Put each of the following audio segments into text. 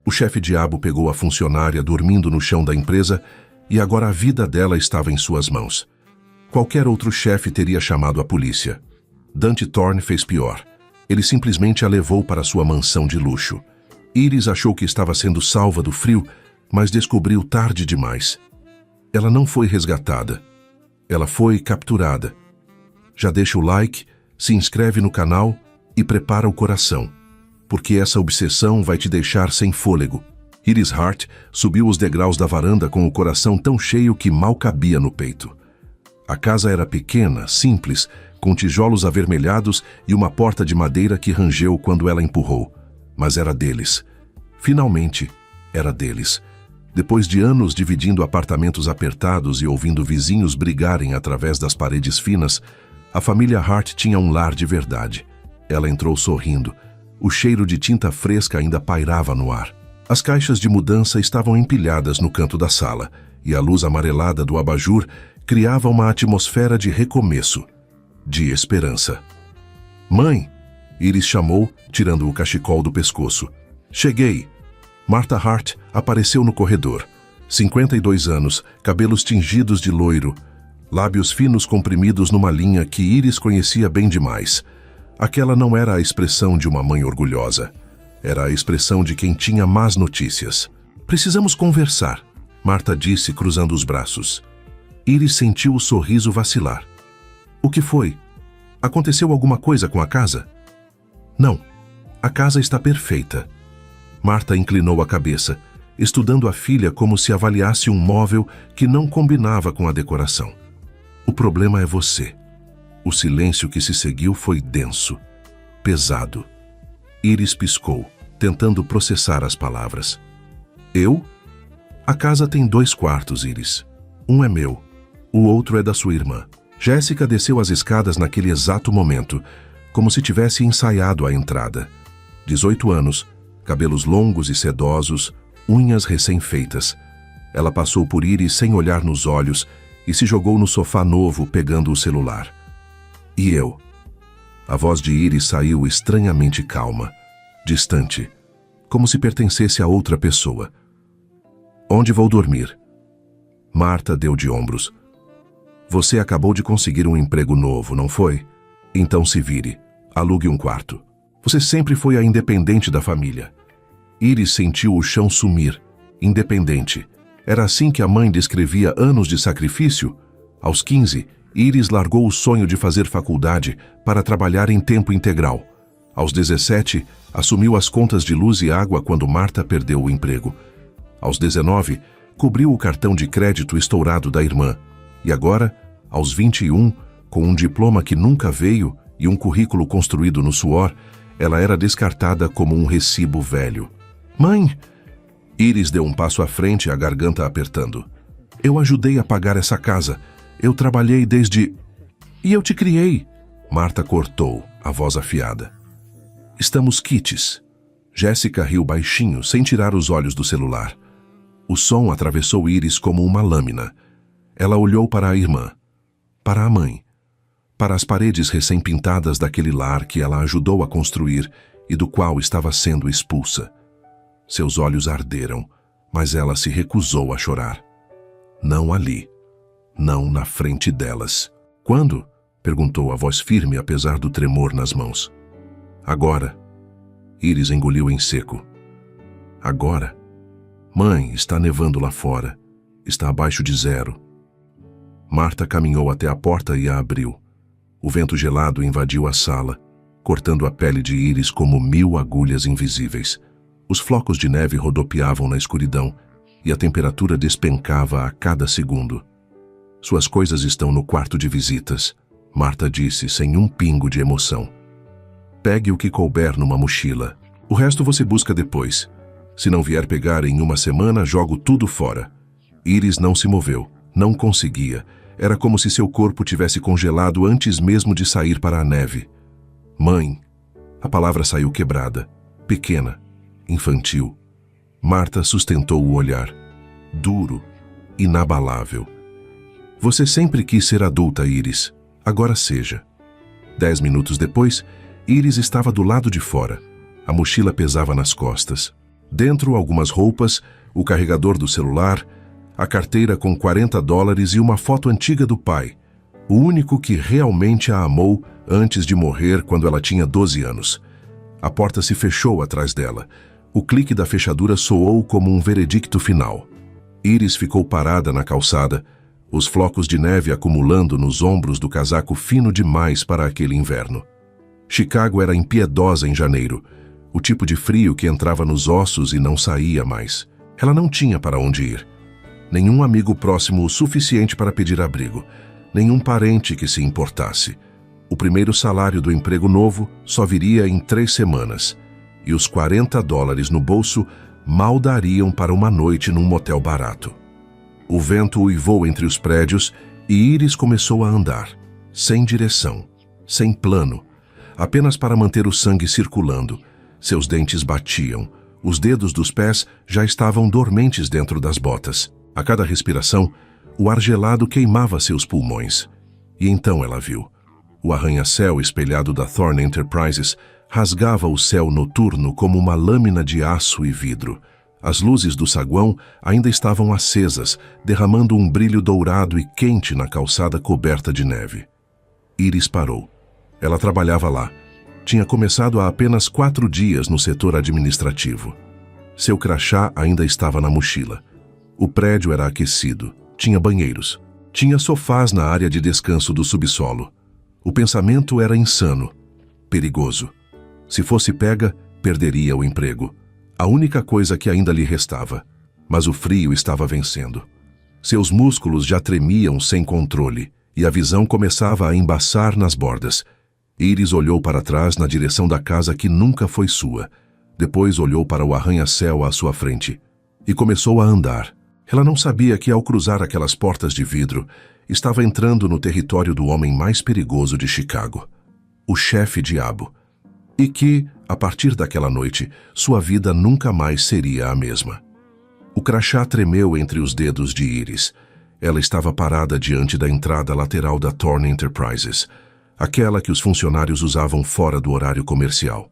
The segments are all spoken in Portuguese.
O chefe-diabo pegou a funcionária dormindo no chão da empresa e agora a vida dela estava em suas mãos. Qualquer outro chefe teria chamado a polícia. Dante Thorne fez pior. Ele simplesmente a levou para sua mansão de luxo. Iris achou que estava sendo salva do frio, mas descobriu tarde demais. Ela não foi resgatada. Ela foi capturada. Já deixa o like, se inscreve no canal e prepara o coração, porque essa obsessão vai te deixar sem fôlego. Iris Hart subiu os degraus da varanda com o coração tão cheio que mal cabia no peito. A casa era pequena, simples, com tijolos avermelhados e uma porta de madeira que rangeu quando ela empurrou. Mas era deles. Finalmente, era deles. Depois de anos dividindo apartamentos apertados e ouvindo vizinhos brigarem através das paredes finas, a família Hart tinha um lar de verdade. Ela entrou sorrindo. O cheiro de tinta fresca ainda pairava no ar. As caixas de mudança estavam empilhadas no canto da sala, e a luz amarelada do abajur criava uma atmosfera de recomeço, de esperança. "Mãe!" Iris chamou, tirando o cachecol do pescoço. "Cheguei!" Martha Hart apareceu no corredor. 52 anos, cabelos tingidos de loiro, lábios finos comprimidos numa linha que Iris conhecia bem demais. Aquela não era a expressão de uma mãe orgulhosa. Era a expressão de quem tinha más notícias. "Precisamos conversar", Martha disse, cruzando os braços. Iris sentiu o sorriso vacilar. "O que foi? Aconteceu alguma coisa com a casa?" "Não. A casa está perfeita." Martha inclinou a cabeça, estudando a filha como se avaliasse um móvel que não combinava com a decoração. "O problema é você." O silêncio que se seguiu foi denso, pesado. Iris piscou, tentando processar as palavras. "Eu? A casa tem 2 quartos, Iris. Um é meu, o outro é da sua irmã." Jéssica desceu as escadas naquele exato momento, como se tivesse ensaiado a entrada. 18 anos, cabelos longos e sedosos, unhas recém-feitas. Ela passou por Iris sem olhar nos olhos e se jogou no sofá novo, pegando o celular. "E eu?" A voz de Iris saiu estranhamente calma, distante, como se pertencesse a outra pessoa. "Onde vou dormir?" Martha deu de ombros. "Você acabou de conseguir um emprego novo, não foi? Então se vire, alugue um quarto. Você sempre foi a independente da família." Iris sentiu o chão sumir, independente. Era assim que a mãe descrevia anos de sacrifício? Aos 15, Iris largou o sonho de fazer faculdade para trabalhar em tempo integral. Aos 17, assumiu as contas de luz e água quando Martha perdeu o emprego. Aos 19, cobriu o cartão de crédito estourado da irmã. E agora, aos 21, com um diploma que nunca veio e um currículo construído no suor, ela era descartada como um recibo velho. "Mãe!" Iris deu um passo à frente, a garganta apertando. "Eu ajudei a pagar essa casa. Eu trabalhei desde... E eu te criei." Martha cortou, a voz afiada. "Estamos quites." Jéssica riu baixinho, sem tirar os olhos do celular. O som atravessou Iris como uma lâmina. Ela olhou para a irmã, para a mãe, para as paredes recém-pintadas daquele lar que ela ajudou a construir e do qual estava sendo expulsa. Seus olhos arderam, mas ela se recusou a chorar. Não ali. Não na frente delas. "Quando?" perguntou a voz firme, apesar do tremor nas mãos. "Agora." Iris engoliu em seco. "Agora? Mãe, está nevando lá fora. Está abaixo de 0. Martha caminhou até a porta e a abriu. O vento gelado invadiu a sala, cortando a pele de Iris como 1000 agulhas invisíveis. Os flocos de neve rodopiavam na escuridão e a temperatura despencava a cada segundo. "Suas coisas estão no quarto de visitas", Martha disse sem um pingo de emoção. "Pegue o que couber numa mochila. O resto você busca depois. Se não vier pegar em uma semana, jogo tudo fora." Iris não se moveu. Não conseguia. Era como se seu corpo tivesse congelado antes mesmo de sair para a neve. "Mãe." A palavra saiu quebrada, pequena, infantil. Martha sustentou o olhar, duro, inabalável. "Você sempre quis ser adulta, Iris. Agora seja." 10 minutos depois, Iris estava do lado de fora. A mochila pesava nas costas. Dentro, algumas roupas, o carregador do celular, a carteira com $40 e uma foto antiga do pai, o único que realmente a amou antes de morrer quando ela tinha 12 anos. A porta se fechou atrás dela. O clique da fechadura soou como um veredicto final. Iris ficou parada na calçada, os flocos de neve acumulando nos ombros do casaco fino demais para aquele inverno. Chicago era impiedosa em janeiro, o tipo de frio que entrava nos ossos e não saía mais. Ela não tinha para onde ir. Nenhum amigo próximo o suficiente para pedir abrigo, nenhum parente que se importasse. O primeiro salário do emprego novo só viria em 3 semanas, e os $40 no bolso mal dariam para uma noite num motel barato. O vento uivou entre os prédios e Iris começou a andar, sem direção, sem plano, apenas para manter o sangue circulando. Seus dentes batiam, os dedos dos pés já estavam dormentes dentro das botas. A cada respiração, o ar gelado queimava seus pulmões. E então ela viu. O arranha-céu espelhado da Thorne Enterprises rasgava o céu noturno como uma lâmina de aço e vidro. As luzes do saguão ainda estavam acesas, derramando um brilho dourado e quente na calçada coberta de neve. Iris parou. Ela trabalhava lá. Tinha começado há apenas 4 dias no setor administrativo. Seu crachá ainda estava na mochila. O prédio era aquecido. Tinha banheiros. Tinha sofás na área de descanso do subsolo. O pensamento era insano, perigoso. Se fosse pega, perderia o emprego. A única coisa que ainda lhe restava. Mas o frio estava vencendo. Seus músculos já tremiam sem controle e a visão começava a embaçar nas bordas. Iris olhou para trás na direção da casa que nunca foi sua. Depois olhou para o arranha-céu à sua frente e começou a andar. Ela não sabia que, ao cruzar aquelas portas de vidro, estava entrando no território do homem mais perigoso de Chicago, o chefe diabo, e que, a partir daquela noite, sua vida nunca mais seria a mesma. O crachá tremeu entre os dedos de Iris. Ela estava parada diante da entrada lateral da Thorne Enterprises, aquela que os funcionários usavam fora do horário comercial.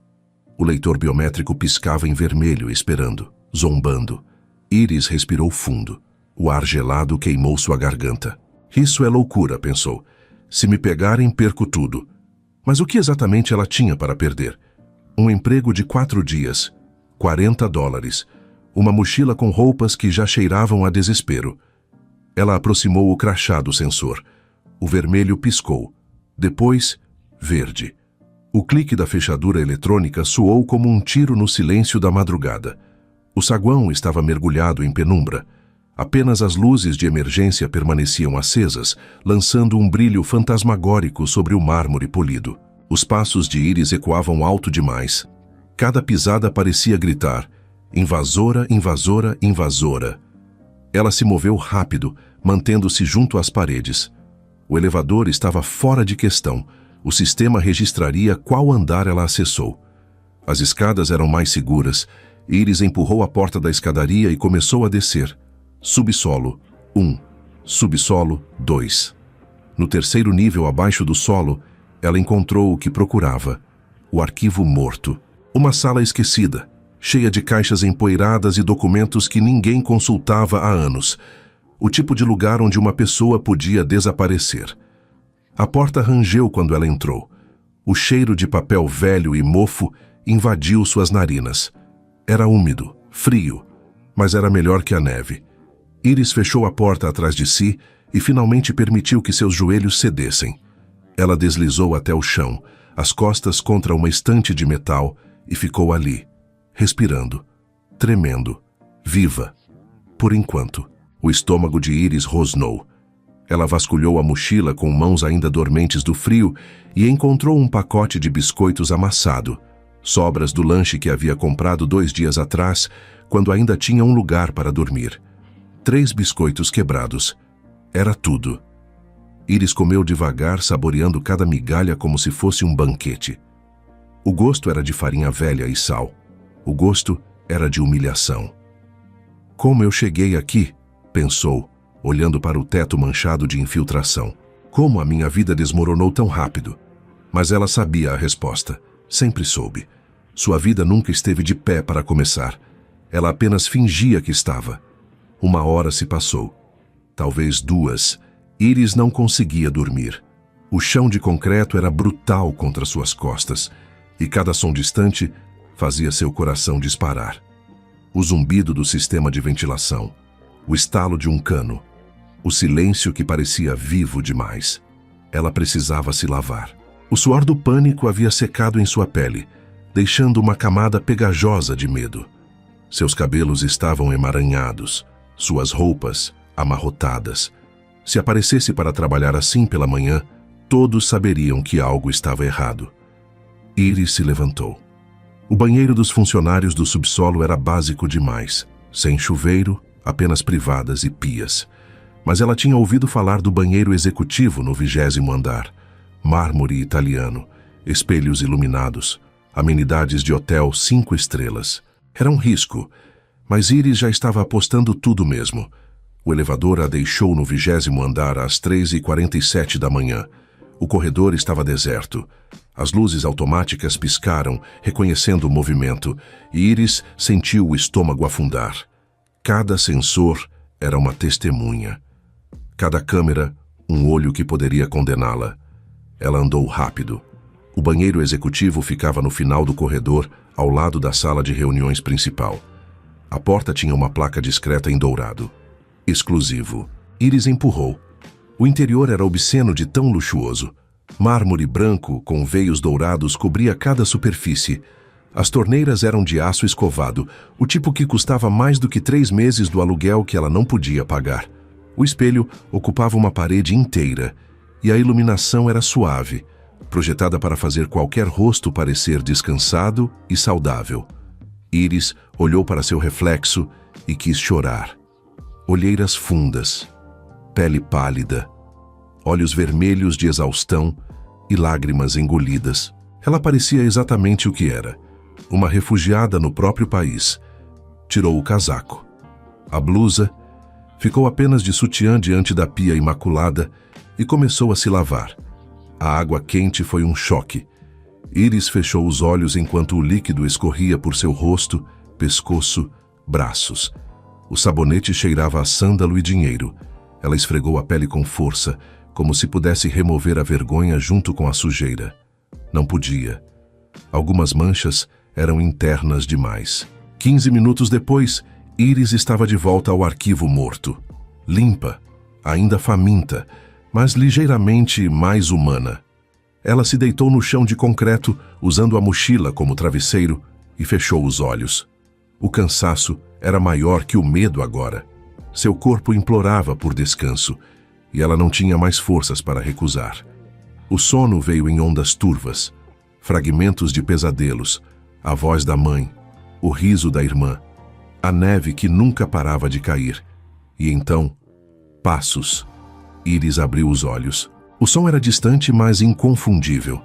O leitor biométrico piscava em vermelho, esperando, zombando. Iris respirou fundo. O ar gelado queimou sua garganta. Isso é loucura, pensou. Se me pegarem, perco tudo. Mas o que exatamente ela tinha para perder? Um emprego de 4 dias, $40, uma mochila com roupas que já cheiravam a desespero. Ela aproximou o crachá do sensor. O vermelho piscou. Depois, verde. O clique da fechadura eletrônica soou como um tiro no silêncio da madrugada. O saguão estava mergulhado em penumbra. Apenas as luzes de emergência permaneciam acesas, lançando um brilho fantasmagórico sobre o mármore polido. Os passos de Iris ecoavam alto demais. Cada pisada parecia gritar: invasora, invasora, invasora. Ela se moveu rápido, mantendo-se junto às paredes. O elevador estava fora de questão. O sistema registraria qual andar ela acessou. As escadas eram mais seguras. Iris empurrou a porta da escadaria e começou a descer. Subsolo 1, subsolo 2. No terceiro nível abaixo do solo, ela encontrou o que procurava: o arquivo morto. Uma sala esquecida, cheia de caixas empoeiradas e documentos que ninguém consultava há anos. O tipo de lugar onde uma pessoa podia desaparecer. A porta rangeu quando ela entrou. O cheiro de papel velho e mofo invadiu suas narinas. Era úmido, frio, mas era melhor que a neve. Iris fechou a porta atrás de si e finalmente permitiu que seus joelhos cedessem. Ela deslizou até o chão, as costas contra uma estante de metal, e ficou ali, respirando, tremendo, viva. Por enquanto, o estômago de Iris rosnou. Ela vasculhou a mochila com mãos ainda dormentes do frio e encontrou um pacote de biscoitos amassado, sobras do lanche que havia comprado 2 dias atrás, quando ainda tinha um lugar para dormir. 3 biscoitos quebrados. Era tudo. Iris comeu devagar, saboreando cada migalha como se fosse um banquete. O gosto era de farinha velha e sal. O gosto era de humilhação. Como eu cheguei aqui? Pensou, olhando para o teto manchado de infiltração. Como a minha vida desmoronou tão rápido? Mas ela sabia a resposta. Sempre soube. Sua vida nunca esteve de pé para começar. Ela apenas fingia que estava. 1 hora se passou. Talvez 2. Iris não conseguia dormir. O chão de concreto era brutal contra suas costas, e cada som distante fazia seu coração disparar. O zumbido do sistema de ventilação, o estalo de um cano, o silêncio que parecia vivo demais. Ela precisava se lavar. O suor do pânico havia secado em sua pele, deixando uma camada pegajosa de medo. Seus cabelos estavam emaranhados, suas roupas amarrotadas. Se aparecesse para trabalhar assim pela manhã, todos saberiam que algo estava errado. Iris se levantou. O banheiro dos funcionários do subsolo era básico demais, sem chuveiro, apenas privadas e pias. Mas ela tinha ouvido falar do banheiro executivo no 20º andar. Mármore italiano, espelhos iluminados, amenidades de hotel 5 estrelas. Era um risco, mas Iris já estava apostando tudo mesmo. O elevador a deixou no 20º andar às 3h47 da manhã. O corredor estava deserto. As luzes automáticas piscaram, reconhecendo o movimento, e Iris sentiu o estômago afundar. Cada sensor era uma testemunha. Cada câmera, um olho que poderia condená-la. Ela andou rápido. O banheiro executivo ficava no final do corredor, ao lado da sala de reuniões principal. A porta tinha uma placa discreta em dourado. Exclusivo. Iris empurrou. O interior era obsceno de tão luxuoso. Mármore branco com veios dourados cobria cada superfície. As torneiras eram de aço escovado, o tipo que custava mais do que 3 meses do aluguel que ela não podia pagar. O espelho ocupava uma parede inteira, e a iluminação era suave, projetada para fazer qualquer rosto parecer descansado e saudável. Iris olhou para seu reflexo e quis chorar. Olheiras fundas, pele pálida, olhos vermelhos de exaustão e lágrimas engolidas. Ela parecia exatamente o que era, uma refugiada no próprio país. Tirou o casaco. A blusa, ficou apenas de sutiã diante da pia imaculada e começou a se lavar. A água quente foi um choque. Iris fechou os olhos enquanto o líquido escorria por seu rosto, pescoço, braços. O sabonete cheirava a sândalo e dinheiro. Ela esfregou a pele com força, como se pudesse remover a vergonha junto com a sujeira. Não podia. Algumas manchas eram internas demais. 15 minutos depois, Iris estava de volta ao arquivo morto. Limpa, ainda faminta, mas ligeiramente mais humana. Ela se deitou no chão de concreto, usando a mochila como travesseiro, e fechou os olhos. O cansaço era maior que o medo agora. Seu corpo implorava por descanso, e ela não tinha mais forças para recusar. O sono veio em ondas turvas, fragmentos de pesadelos, a voz da mãe, o riso da irmã, a neve que nunca parava de cair. E então, passos. Iris abriu os olhos. O som era distante, mas inconfundível.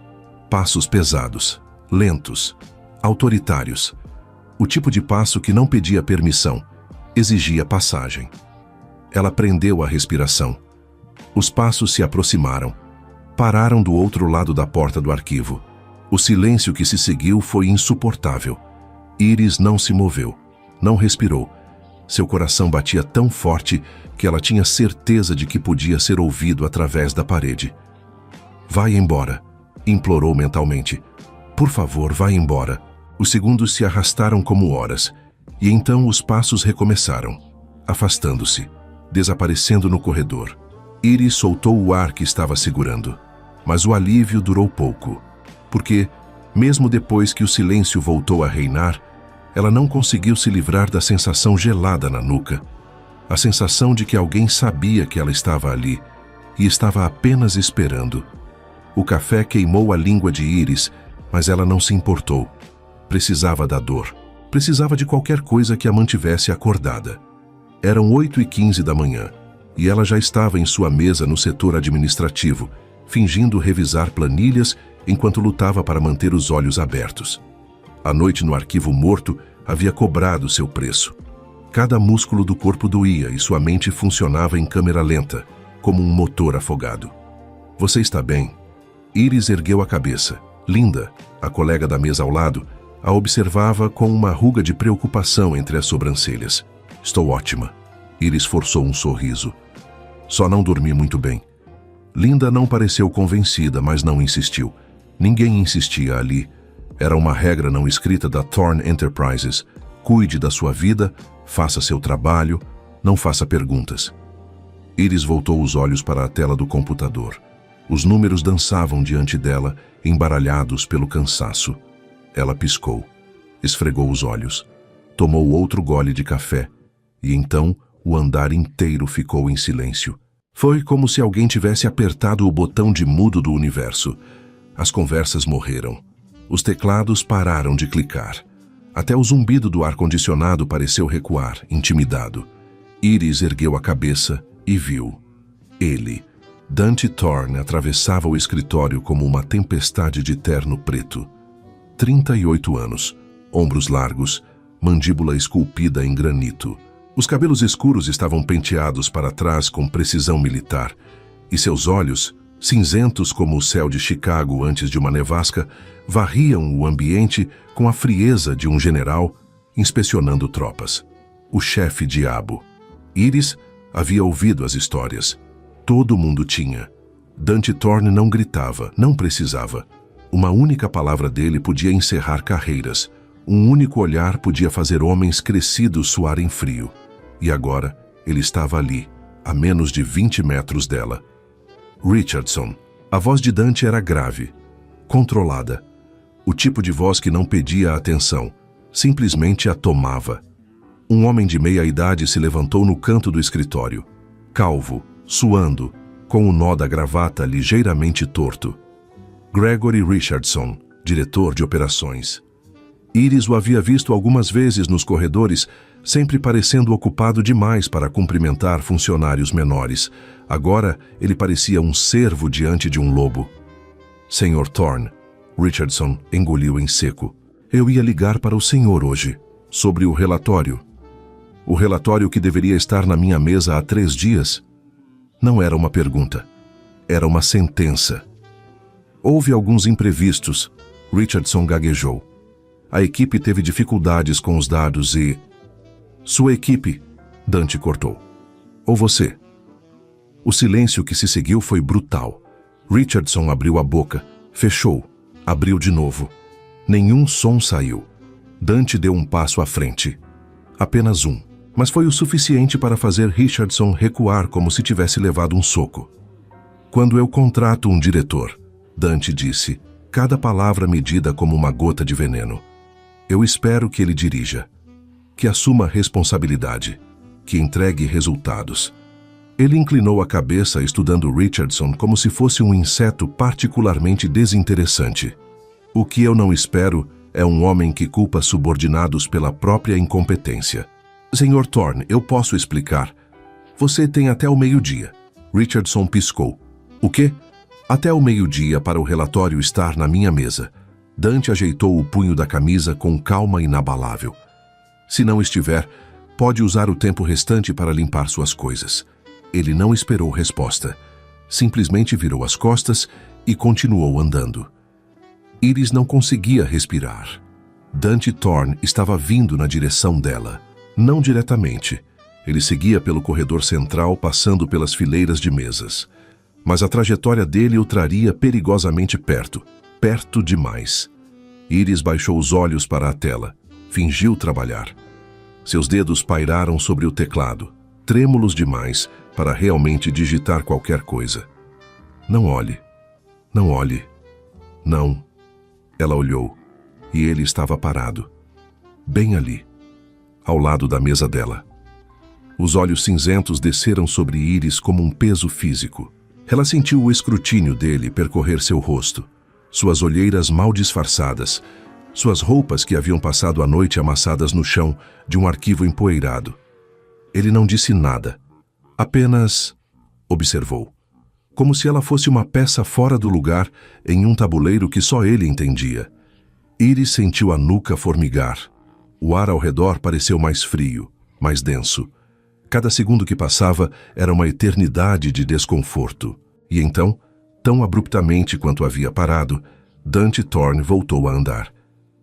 Passos pesados, lentos, autoritários. O tipo de passo que não pedia permissão, exigia passagem. Ela prendeu a respiração. Os passos se aproximaram. Pararam do outro lado da porta do arquivo. O silêncio que se seguiu foi insuportável. Iris não se moveu, não respirou. Seu coração batia tão forte que ela tinha certeza de que podia ser ouvido através da parede. Vai embora, implorou mentalmente. Por favor, vá embora. Os segundos se arrastaram como horas, e então os passos recomeçaram, afastando-se, desaparecendo no corredor. Iris soltou o ar que estava segurando, mas o alívio durou pouco, porque, mesmo depois que o silêncio voltou a reinar, ela não conseguiu se livrar da sensação gelada na nuca, a sensação de que alguém sabia que ela estava ali e estava apenas esperando. O café queimou a língua de Iris, mas ela não se importou. Precisava da dor. Precisava de qualquer coisa que a mantivesse acordada. Eram 8h15 da manhã, e ela já estava em sua mesa no setor administrativo, fingindo revisar planilhas enquanto lutava para manter os olhos abertos. A noite no arquivo morto havia cobrado seu preço. Cada músculo do corpo doía e sua mente funcionava em câmera lenta, como um motor afogado. Você está bem? Iris ergueu a cabeça. Linda, a colega da mesa ao lado, A observava com uma ruga de preocupação entre as sobrancelhas. Estou ótima. Iris forçou um sorriso. Só não dormi muito bem. Linda não pareceu convencida, mas não insistiu. Ninguém insistia ali. Era uma regra não escrita da Thorn Enterprises. Cuide da sua vida, faça seu trabalho, não faça perguntas. Iris voltou os olhos para a tela do computador. Os números dançavam diante dela, embaralhados pelo cansaço. Ela piscou, esfregou os olhos, tomou outro gole de café, e então o andar inteiro ficou em silêncio. Foi como se alguém tivesse apertado o botão de mudo do universo. As conversas morreram. Os teclados pararam de clicar. Até o zumbido do ar-condicionado pareceu recuar, intimidado. Iris ergueu a cabeça e viu. Ele, Dante Thorne, atravessava o escritório como uma tempestade de terno preto. 38 anos, ombros largos, mandíbula esculpida em granito. Os cabelos escuros estavam penteados para trás com precisão militar, e seus olhos, cinzentos como o céu de Chicago antes de uma nevasca, varriam o ambiente com a frieza de um general inspecionando tropas. O chefe diabo. Iris havia ouvido as histórias. Todo mundo tinha. Dante Thorne não gritava, não precisava. Uma única palavra dele podia encerrar carreiras. Um único olhar podia fazer homens crescidos suarem frio. E agora, ele estava ali, a menos de 20 metros dela. Richardson. A voz de Dante era grave, controlada. O tipo de voz que não pedia atenção, simplesmente a tomava. Um homem de meia idade se levantou no canto do escritório, calvo, suando, com o nó da gravata ligeiramente torto. Gregory Richardson, diretor de operações. Iris o havia visto algumas vezes nos corredores, sempre parecendo ocupado demais para cumprimentar funcionários menores. Agora, ele parecia um cervo diante de um lobo. Sr. Thorne, Richardson engoliu em seco. Eu ia ligar para o senhor hoje, sobre o relatório. O relatório que deveria estar na minha mesa há 3 dias? Não era uma pergunta. Era uma sentença. Houve alguns imprevistos. Richardson gaguejou. A equipe teve dificuldades com os dados e... Sua equipe, Dante cortou. Ou você? O silêncio que se seguiu foi brutal. Richardson abriu a boca, fechou, abriu de novo. Nenhum som saiu. Dante deu um passo à frente. Apenas um. Mas foi o suficiente para fazer Richardson recuar como se tivesse levado um soco. Quando eu contrato um diretor, Dante disse, cada palavra medida como uma gota de veneno. Eu espero que ele dirija, que assuma responsabilidade, que entregue resultados. Ele inclinou a cabeça estudando Richardson como se fosse um inseto particularmente desinteressante. O que eu não espero é um homem que culpa subordinados pela própria incompetência. Sr. Thorne, eu posso explicar. Você tem até o meio-dia. Richardson piscou. O quê? Até o meio-dia para o relatório estar na minha mesa. Dante ajeitou o punho da camisa com calma inabalável. Se não estiver, pode usar o tempo restante para limpar suas coisas. Ele não esperou resposta. Simplesmente virou as costas e continuou andando. Iris não conseguia respirar. Dante Thorne estava vindo na direção dela. Não diretamente. Ele seguia pelo corredor central, passando pelas fileiras de mesas. Mas a trajetória dele o traria perigosamente perto. Perto demais. Iris baixou os olhos para a tela. Fingiu trabalhar. Seus dedos pairaram sobre o teclado, trêmulos demais para realmente digitar qualquer coisa. Não olhe. Não olhe. Não. Ela olhou, e ele estava parado. Bem ali, ao lado da mesa dela. Os olhos cinzentos desceram sobre Iris como um peso físico. Ela sentiu o escrutínio dele percorrer seu rosto, suas olheiras mal disfarçadas, suas roupas que haviam passado a noite amassadas no chão de um arquivo empoeirado. Ele não disse nada, apenas observou, como se ela fosse uma peça fora do lugar em um tabuleiro que só ele entendia. Iris sentiu a nuca formigar. O ar ao redor pareceu mais frio, mais denso. Cada segundo que passava era uma eternidade de desconforto. E então, tão abruptamente quanto havia parado, Dante Thorne voltou a andar.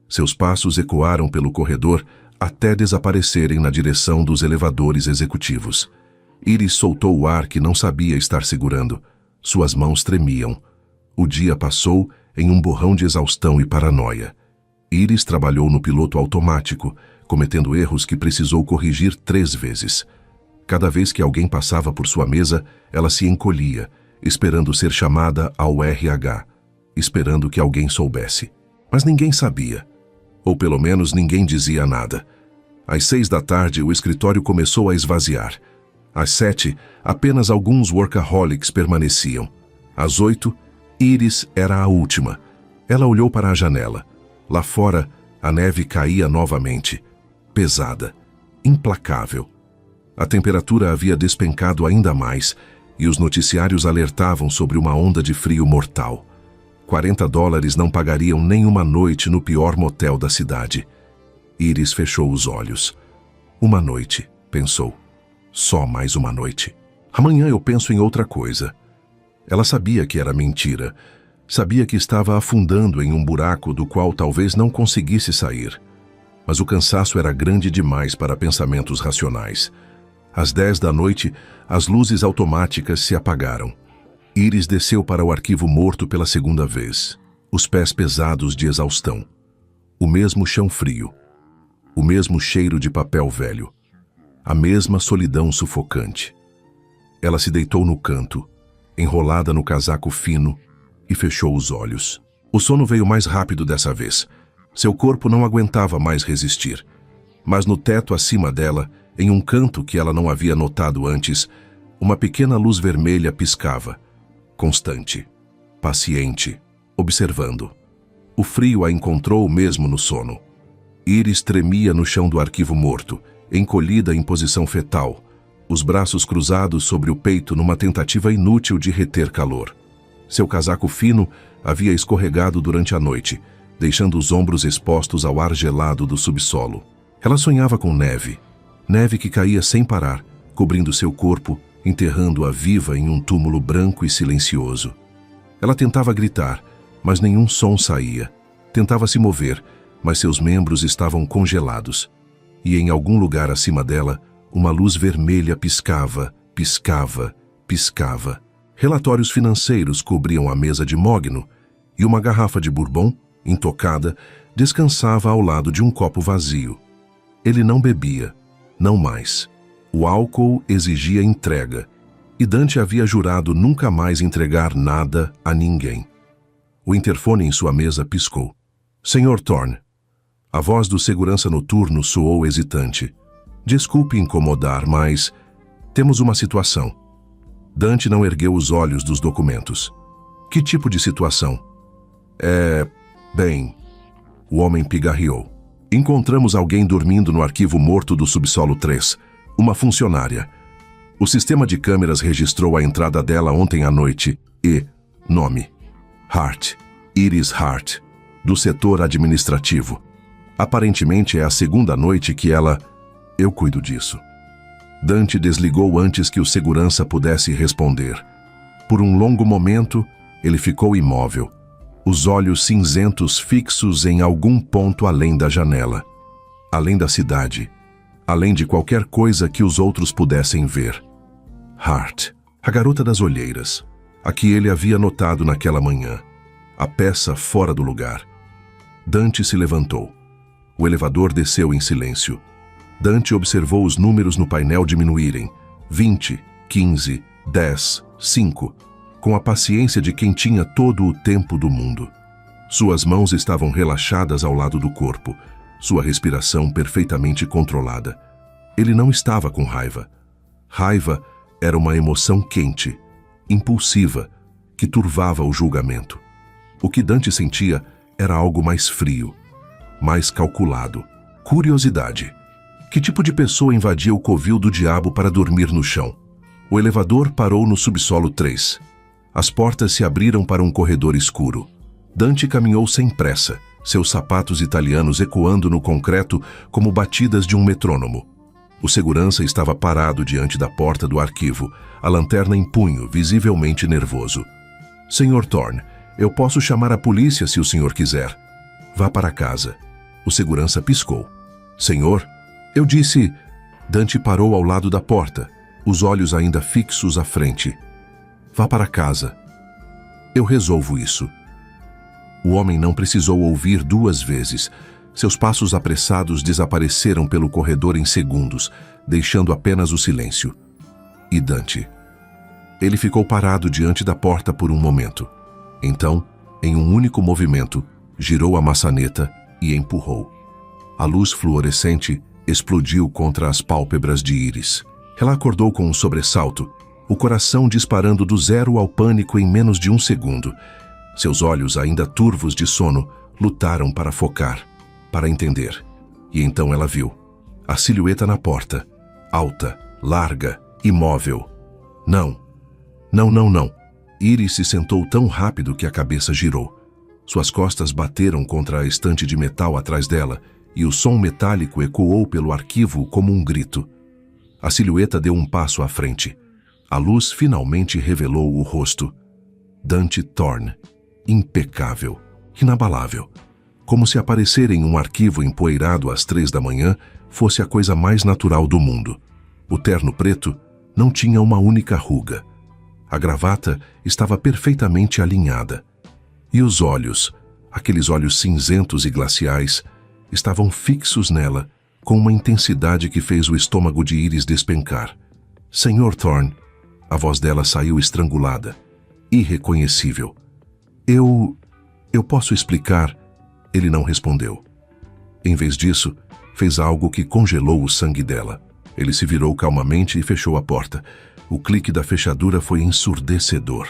Seus passos ecoaram pelo corredor até desaparecerem na direção dos elevadores executivos. Iris soltou o ar que não sabia estar segurando. Suas mãos tremiam. O dia passou em um borrão de exaustão e paranoia. Iris trabalhou no piloto automático, cometendo erros que precisou corrigir 3 vezes. Cada vez que alguém passava por sua mesa, ela se encolhia, esperando ser chamada ao RH, esperando que alguém soubesse. Mas ninguém sabia. Ou pelo menos ninguém dizia nada. Às 6 da tarde, o escritório começou a esvaziar. Às 7, apenas alguns workaholics permaneciam. Às 8, Iris era a última. Ela olhou para a janela. Lá fora, a neve caía novamente. Pesada. Implacável. A temperatura havia despencado ainda mais e os noticiários alertavam sobre uma onda de frio mortal. $40 não pagariam nem uma noite no pior motel da cidade. Iris fechou os olhos. Uma noite, pensou. Só mais uma noite. Amanhã eu penso em outra coisa. Ela sabia que era mentira. Sabia que estava afundando em um buraco do qual talvez não conseguisse sair. Mas o cansaço era grande demais para pensamentos racionais. Às 10 da noite, as luzes automáticas se apagaram. Iris desceu para o arquivo morto pela segunda vez. Os pés pesados de exaustão. O mesmo chão frio. O mesmo cheiro de papel velho. A mesma solidão sufocante. Ela se deitou no canto, enrolada no casaco fino, e fechou os olhos. O sono veio mais rápido dessa vez. Seu corpo não aguentava mais resistir. Mas no teto acima dela, em um canto que ela não havia notado antes, uma pequena luz vermelha piscava. Constante, paciente, observando. O frio a encontrou mesmo no sono. Iris tremia no chão do arquivo morto, encolhida em posição fetal, os braços cruzados sobre o peito numa tentativa inútil de reter calor. Seu casaco fino havia escorregado durante a noite, deixando os ombros expostos ao ar gelado do subsolo. Ela sonhava com neve. Neve que caía sem parar, cobrindo seu corpo, enterrando-a viva em um túmulo branco e silencioso. Ela tentava gritar, mas nenhum som saía. Tentava se mover, mas seus membros estavam congelados. E em algum lugar acima dela, uma luz vermelha piscava, piscava, piscava. Relatórios financeiros cobriam a mesa de mogno, e uma garrafa de bourbon, intocada, descansava ao lado de um copo vazio. Ele não bebia, não mais. O álcool exigia entrega, e Dante havia jurado nunca mais entregar nada a ninguém. O interfone em sua mesa piscou. Sr. Thorne. A voz do segurança noturno soou hesitante. Desculpe incomodar, mas temos uma situação. Dante não ergueu os olhos dos documentos. Que tipo de situação? Bem... O homem pigarreou. Encontramos alguém dormindo no arquivo morto do subsolo 3. Uma funcionária. O sistema de câmeras registrou a entrada dela ontem à noite e... Nome. Hart. Iris Hart. Do setor administrativo. Aparentemente é a segunda noite que ela... Eu cuido disso. Dante desligou antes que o segurança pudesse responder. Por um longo momento, ele ficou imóvel, os olhos cinzentos fixos em algum ponto além da janela, além da cidade, além de qualquer coisa que os outros pudessem ver. Hart, a garota das olheiras, a que ele havia notado naquela manhã, a peça fora do lugar. Dante se levantou. O elevador desceu em silêncio. Dante observou os números no painel diminuírem. 20, 15, 10, 5, com a paciência de quem tinha todo o tempo do mundo. Suas mãos estavam relaxadas ao lado do corpo, sua respiração perfeitamente controlada. Ele não estava com raiva. Raiva era uma emoção quente, impulsiva, que turvava o julgamento. O que Dante sentia era algo mais frio, mais calculado. Curiosidade. Que tipo de pessoa invadia o covil do diabo para dormir no chão? O elevador parou no subsolo 3. As portas se abriram para um corredor escuro. Dante caminhou sem pressa, seus sapatos italianos ecoando no concreto como batidas de um metrônomo. O segurança estava parado diante da porta do arquivo, a lanterna em punho, visivelmente nervoso. Sr. Thorne, eu posso chamar a polícia se o senhor quiser. Vá para casa. O segurança piscou. Senhor, eu disse... Dante parou ao lado da porta, os olhos ainda fixos à frente. Vá para casa. Eu resolvo isso. O homem não precisou ouvir 2 vezes. Seus passos apressados desapareceram pelo corredor em segundos, deixando apenas o silêncio. E Dante? Ele ficou parado diante da porta por um momento. Então, em um único movimento, girou a maçaneta e empurrou. A luz fluorescente explodiu contra as pálpebras de Iris. Ela acordou com um sobressalto, o coração disparando do 0 ao pânico em menos de 1 segundo. Seus olhos, ainda turvos de sono, lutaram para focar, para entender. E então ela viu a silhueta na porta, alta, larga, imóvel. Não. Iris se sentou tão rápido que a cabeça girou. Suas costas bateram contra a estante de metal atrás dela, e o som metálico ecoou pelo arquivo como um grito. A silhueta deu um passo à frente. A luz finalmente revelou o rosto. Dante Thorne. Impecável. Inabalável. Como se aparecer em um arquivo empoeirado às 3 da manhã fosse a coisa mais natural do mundo. O terno preto não tinha uma única ruga. A gravata estava perfeitamente alinhada. E os olhos, aqueles olhos cinzentos e glaciais, estavam fixos nela, com uma intensidade que fez o estômago de Iris despencar. Senhor Thorne, a voz dela saiu estrangulada, irreconhecível. Eu posso explicar? Ele não respondeu. Em vez disso, fez algo que congelou o sangue dela. Ele se virou calmamente e fechou a porta. O clique da fechadura foi ensurdecedor.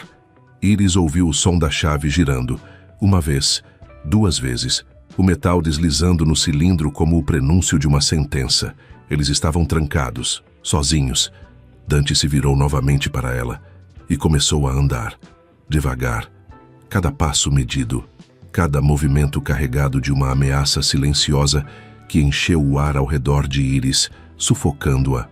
Iris ouviu o som da chave girando, 1 vez, 2 vezes, o metal deslizando no cilindro como o prenúncio de uma sentença. Eles estavam trancados, sozinhos. Dante se virou novamente para ela e começou a andar, devagar, cada passo medido, cada movimento carregado de uma ameaça silenciosa que encheu o ar ao redor de Iris, sufocando-a.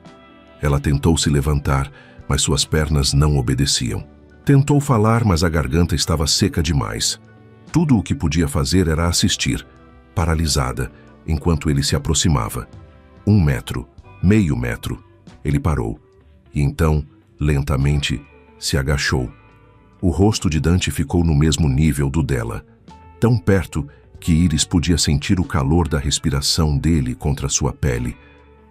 Ela tentou se levantar, mas suas pernas não obedeciam. Tentou falar, mas a garganta estava seca demais. Tudo o que podia fazer era assistir, paralisada, enquanto ele se aproximava. 1 metro, meio metro. Ele parou. E então, lentamente, se agachou. O rosto de Dante ficou no mesmo nível do dela, tão perto que Iris podia sentir o calor da respiração dele contra sua pele,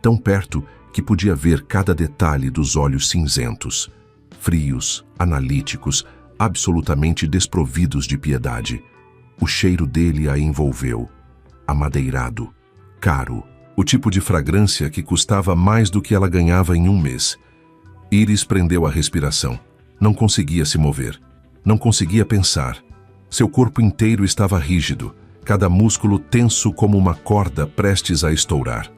tão perto que podia ver cada detalhe dos olhos cinzentos, frios, analíticos, absolutamente desprovidos de piedade. O cheiro dele a envolveu, amadeirado, caro, o tipo de fragrância que custava mais do que ela ganhava em 1 mês. Iris prendeu a respiração. Não conseguia se mover. Não conseguia pensar. Seu corpo inteiro estava rígido, cada músculo tenso como uma corda prestes a estourar.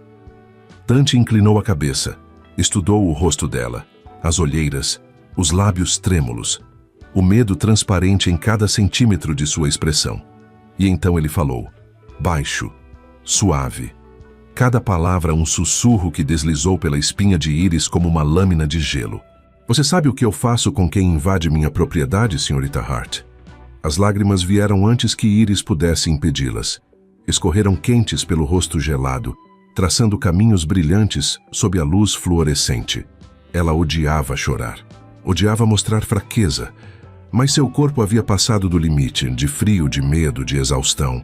Dante inclinou a cabeça, estudou o rosto dela, as olheiras, os lábios trêmulos, o medo transparente em cada centímetro de sua expressão. E então ele falou, baixo, suave. Cada palavra um sussurro que deslizou pela espinha de Iris como uma lâmina de gelo. Você sabe o que eu faço com quem invade minha propriedade, senhorita Hart? As lágrimas vieram antes que Iris pudesse impedi-las. Escorreram quentes pelo rosto gelado, traçando caminhos brilhantes sob a luz fluorescente. Ela odiava chorar. Odiava mostrar fraqueza, mas seu corpo havia passado do limite, de frio, de medo, de exaustão,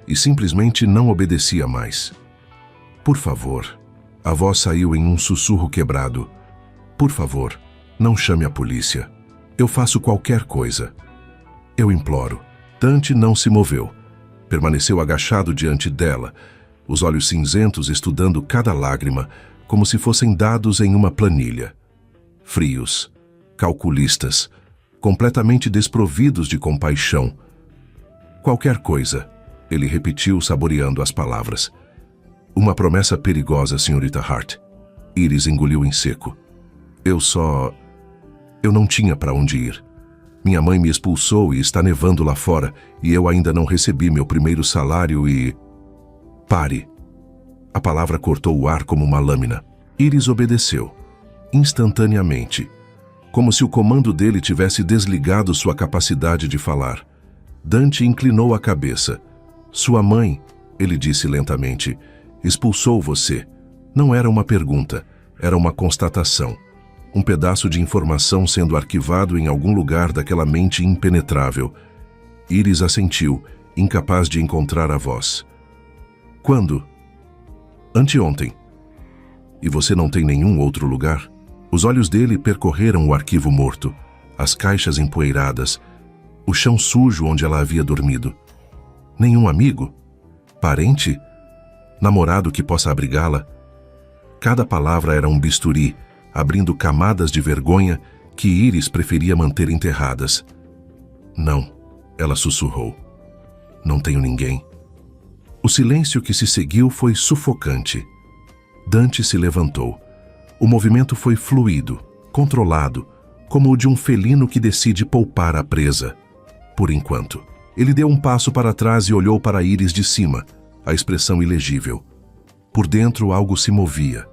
e simplesmente não obedecia mais. Por favor, a voz saiu em um sussurro quebrado. Por favor, não chame a polícia. Eu faço qualquer coisa. Eu imploro. Dante não se moveu. Permaneceu agachado diante dela, os olhos cinzentos estudando cada lágrima, como se fossem dados em uma planilha. Frios, calculistas, completamente desprovidos de compaixão. Qualquer coisa, ele repetiu, saboreando as palavras. Uma promessa perigosa, senhorita Hart. Iris engoliu em seco. Eu não tinha para onde ir. Minha mãe me expulsou e está nevando lá fora, e eu ainda não recebi meu primeiro salário e... Pare. A palavra cortou o ar como uma lâmina. Iris obedeceu, instantaneamente, como se o comando dele tivesse desligado sua capacidade de falar. Dante inclinou a cabeça. Sua mãe, Ele disse lentamente. Expulsou você. Não era uma pergunta, era uma constatação. Um pedaço de informação sendo arquivado em algum lugar daquela mente impenetrável. Iris assentiu, incapaz de encontrar a voz. Quando? Anteontem. E você não tem nenhum outro lugar? Os olhos dele percorreram o arquivo morto, as caixas empoeiradas, o chão sujo onde ela havia dormido. Nenhum amigo? Parente? Namorado que possa abrigá-la? Cada palavra era um bisturi, abrindo camadas de vergonha que Iris preferia manter enterradas. Não, ela sussurrou. Não tenho ninguém. O silêncio que se seguiu foi sufocante. Dante se levantou. O movimento foi fluido, controlado, como o de um felino que decide poupar a presa. Por enquanto. Ele deu um passo para trás e olhou para Iris de cima, a expressão ilegível. Por dentro algo se movia.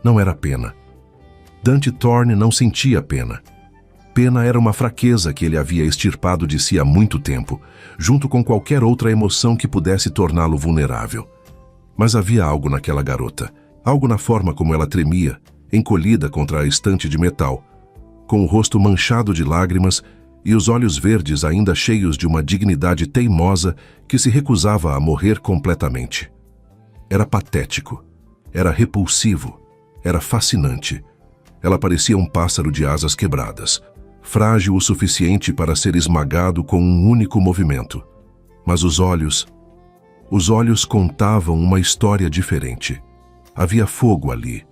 Não era pena. Dante Thorne não sentia pena. Pena era uma fraqueza que ele havia extirpado de si há muito tempo, junto com qualquer outra emoção que pudesse torná-lo vulnerável. Mas havia algo naquela garota, algo na forma como ela tremia, encolhida contra a estante de metal, com o rosto manchado de lágrimas e os olhos verdes ainda cheios de uma dignidade teimosa que se recusava a morrer completamente. Era patético, era repulsivo, era fascinante. Ela parecia um pássaro de asas quebradas, frágil o suficiente para ser esmagado com um único movimento. Mas os olhos contavam uma história diferente. Havia fogo ali,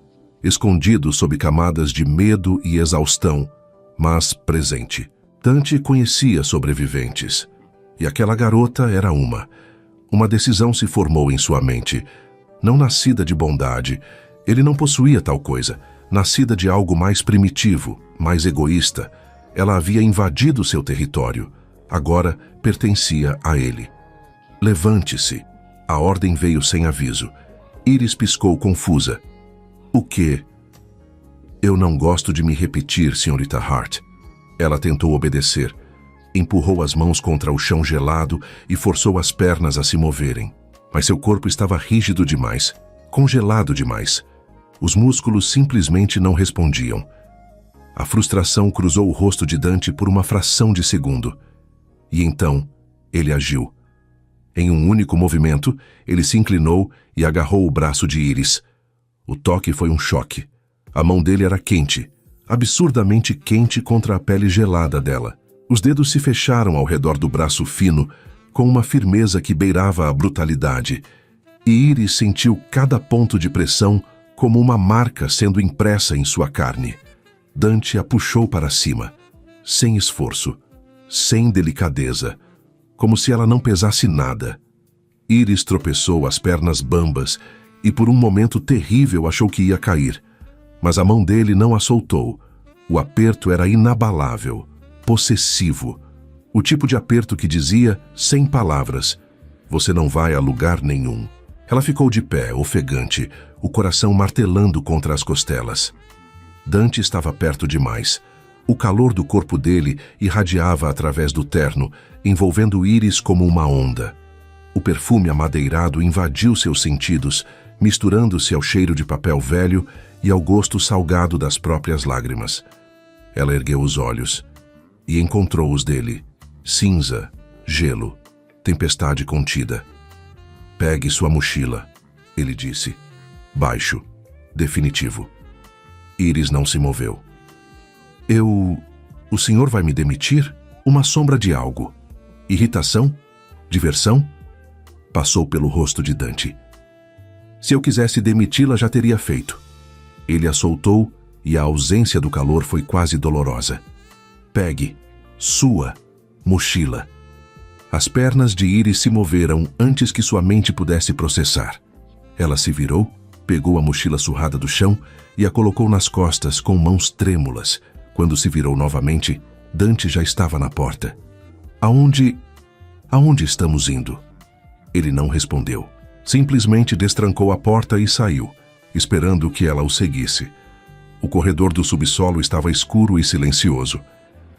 escondido sob camadas de medo e exaustão, mas presente. Dante conhecia sobreviventes, e aquela garota era uma. Uma decisão se formou em sua mente, não nascida de bondade. Ele não possuía tal coisa, nascida de algo mais primitivo, mais egoísta. Ela havia invadido seu território, agora pertencia a ele. Levante-se. A ordem veio sem aviso. Iris piscou confusa. O quê? Eu não gosto de me repetir, senhorita Hart. Ela tentou obedecer. Empurrou as mãos contra o chão gelado e forçou as pernas a se moverem. Mas seu corpo estava rígido demais, congelado demais. Os músculos simplesmente não respondiam. A frustração cruzou o rosto de Dante por uma fração de segundo. E então, ele agiu. Em um único movimento, ele se inclinou e agarrou o braço de Iris. O toque foi um choque. A mão dele era quente, absurdamente quente contra a pele gelada dela. Os dedos se fecharam ao redor do braço fino, com uma firmeza que beirava a brutalidade. E Iris sentiu cada ponto de pressão como uma marca sendo impressa em sua carne. Dante a puxou para cima, sem esforço, sem delicadeza, como se ela não pesasse nada. Iris tropeçou as pernas bambas e por um momento terrível achou que ia cair. Mas a mão dele não a soltou. O aperto era inabalável, possessivo. O tipo de aperto que dizia, sem palavras, você não vai a lugar nenhum. Ela ficou de pé, ofegante, o coração martelando contra as costelas. Dante estava perto demais. O calor do corpo dele irradiava através do terno, envolvendo Iris como uma onda. O perfume amadeirado invadiu seus sentidos, misturando-se ao cheiro de papel velho e ao gosto salgado das próprias lágrimas. Ela ergueu os olhos e encontrou os dele. Cinza, gelo, tempestade contida. Pegue sua mochila, ele disse. Baixo, definitivo. Iris não se moveu. O senhor vai me demitir? Uma sombra de algo. Irritação? Diversão? Passou pelo rosto de Dante. Se eu quisesse demiti-la, já teria feito. Ele a soltou e a ausência do calor foi quase dolorosa. Pegue, sua, mochila. As pernas de Iris se moveram antes que sua mente pudesse processar. Ela se virou, pegou a mochila surrada do chão e a colocou nas costas com mãos trêmulas. Quando se virou novamente, Dante já estava na porta. Aonde estamos indo? Ele não respondeu. Simplesmente destrancou a porta e saiu, esperando que ela o seguisse. O corredor do subsolo estava escuro e silencioso.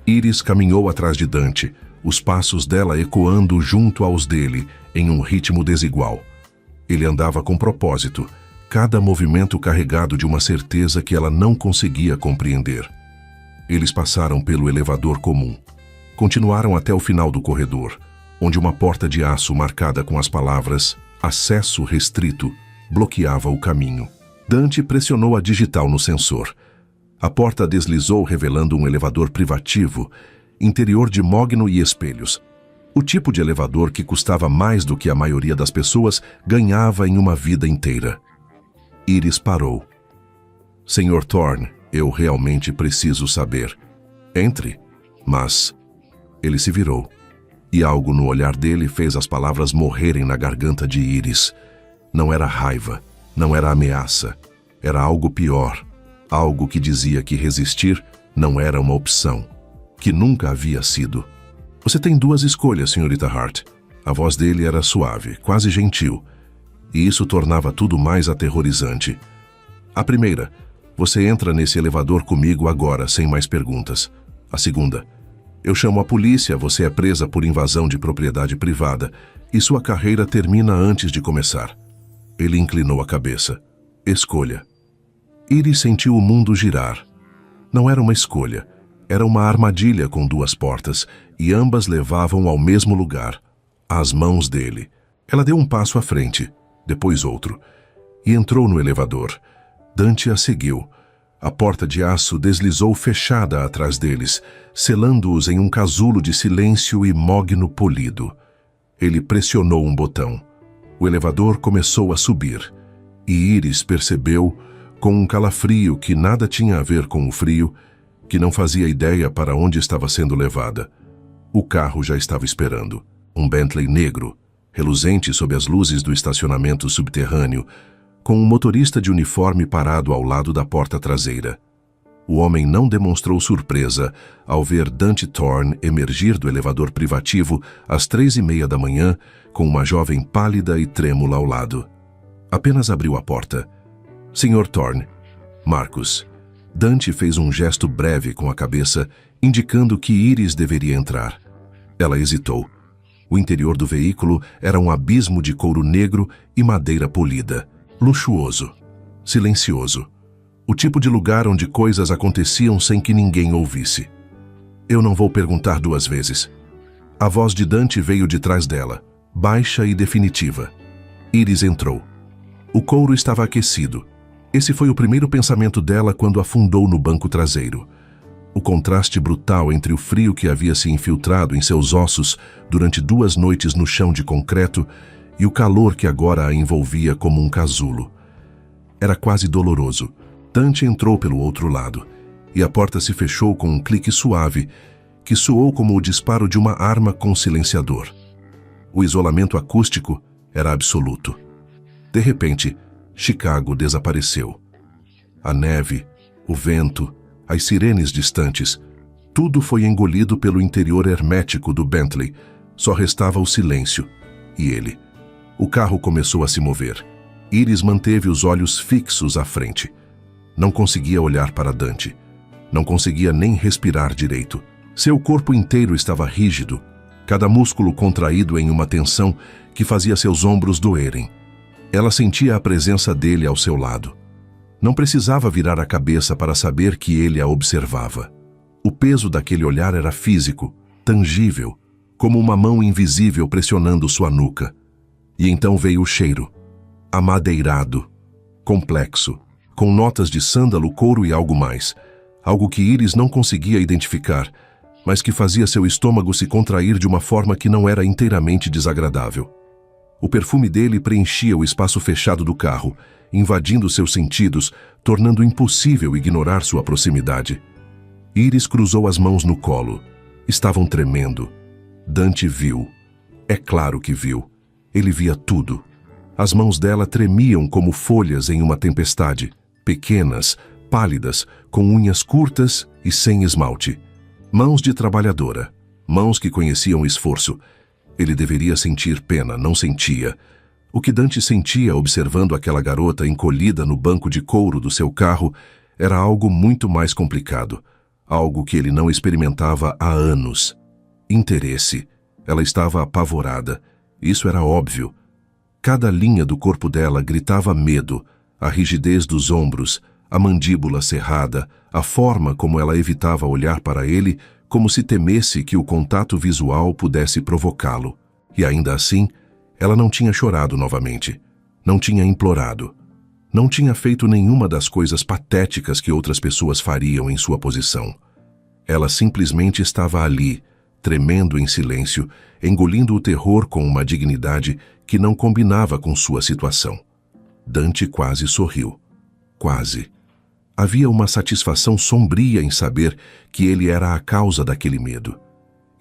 Iris caminhou atrás de Dante, os passos dela ecoando junto aos dele, em um ritmo desigual. Ele andava com propósito, cada movimento carregado de uma certeza que ela não conseguia compreender. Eles passaram pelo elevador comum. Continuaram até o final do corredor, onde uma porta de aço marcada com as palavras "Acesso restrito" bloqueava o caminho. Dante pressionou a digital no sensor. A porta deslizou, revelando um elevador privativo, interior de mogno e espelhos. O tipo de elevador que custava mais do que a maioria das pessoas ganhava em uma vida inteira. Iris parou. "Sr. Thorne, eu realmente preciso saber. Entre." Mas ele se virou, e algo no olhar dele fez as palavras morrerem na garganta de Iris. Não era raiva, não era ameaça, era algo pior, algo que dizia que resistir não era uma opção, que nunca havia sido. "Você tem duas escolhas, Srta. Hart." A voz dele era suave, quase gentil, e isso tornava tudo mais aterrorizante. "A primeira, você entra nesse elevador comigo agora, sem mais perguntas. A segunda, eu chamo a polícia, você é presa por invasão de propriedade privada, e sua carreira termina antes de começar." Ele inclinou a cabeça. "Escolha." Iris sentiu o mundo girar. Não era uma escolha, era uma armadilha com duas portas, e ambas levavam ao mesmo lugar, às mãos dele. Ela deu um passo à frente, depois outro, e entrou no elevador. Dante a seguiu. A porta de aço deslizou fechada atrás deles, selando-os em um casulo de silêncio e mogno polido. Ele pressionou um botão. O elevador começou a subir, e Iris percebeu, com um calafrio que nada tinha a ver com o frio, que não fazia ideia para onde estava sendo levada. O carro já estava esperando. Um Bentley negro, reluzente sob as luzes do estacionamento subterrâneo, com um motorista de uniforme parado ao lado da porta traseira. O homem não demonstrou surpresa ao ver Dante Thorne emergir do elevador privativo às 3:30 da manhã, com uma jovem pálida e trêmula ao lado. Apenas abriu a porta. "Sr. Thorne." "Marcus." Dante fez um gesto breve com a cabeça, indicando que Iris deveria entrar. Ela hesitou. O interior do veículo era um abismo de couro negro e madeira polida, luxuoso, silencioso. O tipo de lugar onde coisas aconteciam sem que ninguém ouvisse. "Eu não vou perguntar duas vezes." A voz de Dante veio de trás dela, baixa e definitiva. Iris entrou. O couro estava aquecido. Esse foi o primeiro pensamento dela quando afundou no banco traseiro. O contraste brutal entre o frio que havia se infiltrado em seus ossos durante 2 noites no chão de concreto e o calor que agora a envolvia como um casulo. Era quase doloroso. Dante entrou pelo outro lado, e a porta se fechou com um clique suave, que soou como o disparo de uma arma com silenciador. O isolamento acústico era absoluto. De repente, Chicago desapareceu. A neve, o vento, as sirenes distantes, tudo foi engolido pelo interior hermético do Bentley. Só restava o silêncio. E ele. O carro começou a se mover. Iris manteve os olhos fixos à frente. Não conseguia olhar para Dante. Não conseguia nem respirar direito. Seu corpo inteiro estava rígido, cada músculo contraído em uma tensão que fazia seus ombros doerem. Ela sentia a presença dele ao seu lado. Não precisava virar a cabeça para saber que ele a observava. O peso daquele olhar era físico, tangível, como uma mão invisível pressionando sua nuca. E então veio o cheiro, amadeirado, complexo, com notas de sândalo, couro e algo mais. Algo que Iris não conseguia identificar, mas que fazia seu estômago se contrair de uma forma que não era inteiramente desagradável. O perfume dele preenchia o espaço fechado do carro, invadindo seus sentidos, tornando impossível ignorar sua proximidade. Iris cruzou as mãos no colo. Estavam tremendo. Dante viu. É claro que viu. Ele via tudo. As mãos dela tremiam como folhas em uma tempestade, pequenas, pálidas, com unhas curtas e sem esmalte. Mãos de trabalhadora, mãos que conheciam esforço. Ele deveria sentir pena, não sentia. O que Dante sentia observando aquela garota encolhida no banco de couro do seu carro era algo muito mais complicado, algo que ele não experimentava há anos. Interesse. Ela estava apavorada. Isso era óbvio. Cada linha do corpo dela gritava medo, a rigidez dos ombros, a mandíbula cerrada, a forma como ela evitava olhar para ele, como se temesse que o contato visual pudesse provocá-lo. E ainda assim, ela não tinha chorado novamente, não tinha implorado, não tinha feito nenhuma das coisas patéticas que outras pessoas fariam em sua posição. Ela simplesmente estava ali, tremendo em silêncio, engolindo o terror com uma dignidade que não combinava com sua situação. Dante quase sorriu. Quase. Havia uma satisfação sombria em saber que ele era a causa daquele medo.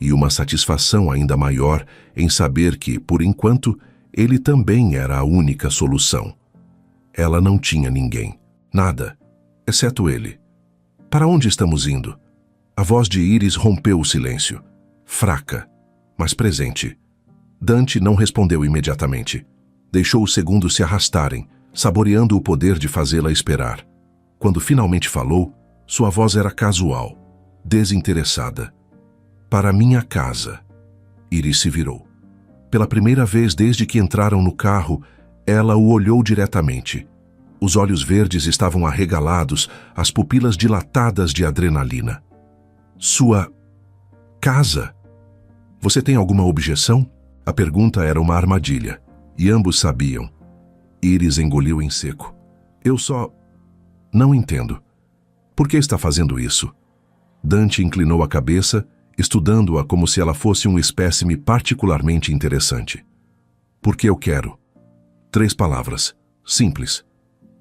E uma satisfação ainda maior em saber que, por enquanto, ele também era a única solução. Ela não tinha ninguém. Nada. Exceto ele. Para onde estamos indo? A voz de Iris rompeu o silêncio. Fraca, mas presente. Dante não respondeu imediatamente. Deixou os segundos se arrastarem, saboreando o poder de fazê-la esperar. Quando finalmente falou, sua voz era casual, desinteressada. Para minha casa. Iris se virou. Pela primeira vez desde que entraram no carro, ela o olhou diretamente. Os olhos verdes estavam arregalados, as pupilas dilatadas de adrenalina. Sua casa? Você tem alguma objeção? A pergunta era uma armadilha, e ambos sabiam. Iris engoliu em seco. Eu só... não entendo. Por que está fazendo isso? Dante inclinou a cabeça, estudando-a como se ela fosse um espécime particularmente interessante. Porque eu quero. 3 palavras, simples,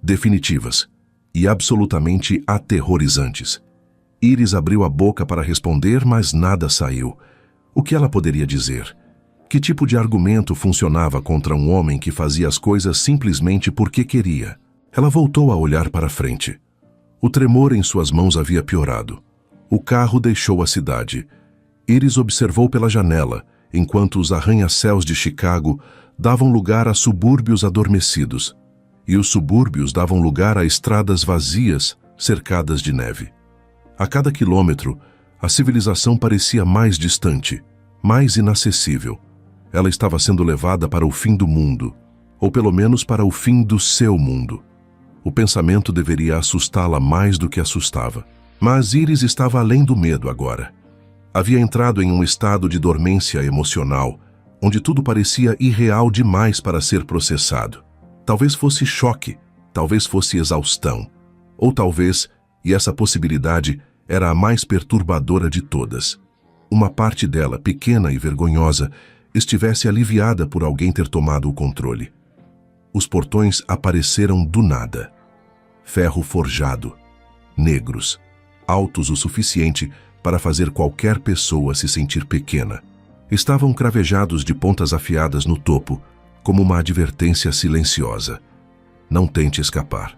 definitivas e absolutamente aterrorizantes. Iris abriu a boca para responder, mas nada saiu. O que ela poderia dizer? Que tipo de argumento funcionava contra um homem que fazia as coisas simplesmente porque queria? Ela voltou a olhar para frente. O tremor em suas mãos havia piorado. O carro deixou a cidade. Iris observou pela janela, enquanto os arranha-céus de Chicago davam lugar a subúrbios adormecidos, e os subúrbios davam lugar a estradas vazias, cercadas de neve. A cada quilômetro, a civilização parecia mais distante, mais inacessível. Ela estava sendo levada para o fim do mundo, ou pelo menos para o fim do seu mundo. O pensamento deveria assustá-la mais do que assustava. Mas Iris estava além do medo agora. Havia entrado em um estado de dormência emocional, onde tudo parecia irreal demais para ser processado. Talvez fosse choque, talvez fosse exaustão, ou talvez, e essa possibilidade era a mais perturbadora de todas, uma parte dela, pequena e vergonhosa, estivesse aliviada por alguém ter tomado o controle. Os portões apareceram do nada. Ferro forjado, negros, altos o suficiente para fazer qualquer pessoa se sentir pequena. Estavam cravejados de pontas afiadas no topo, como uma advertência silenciosa. Não tente escapar.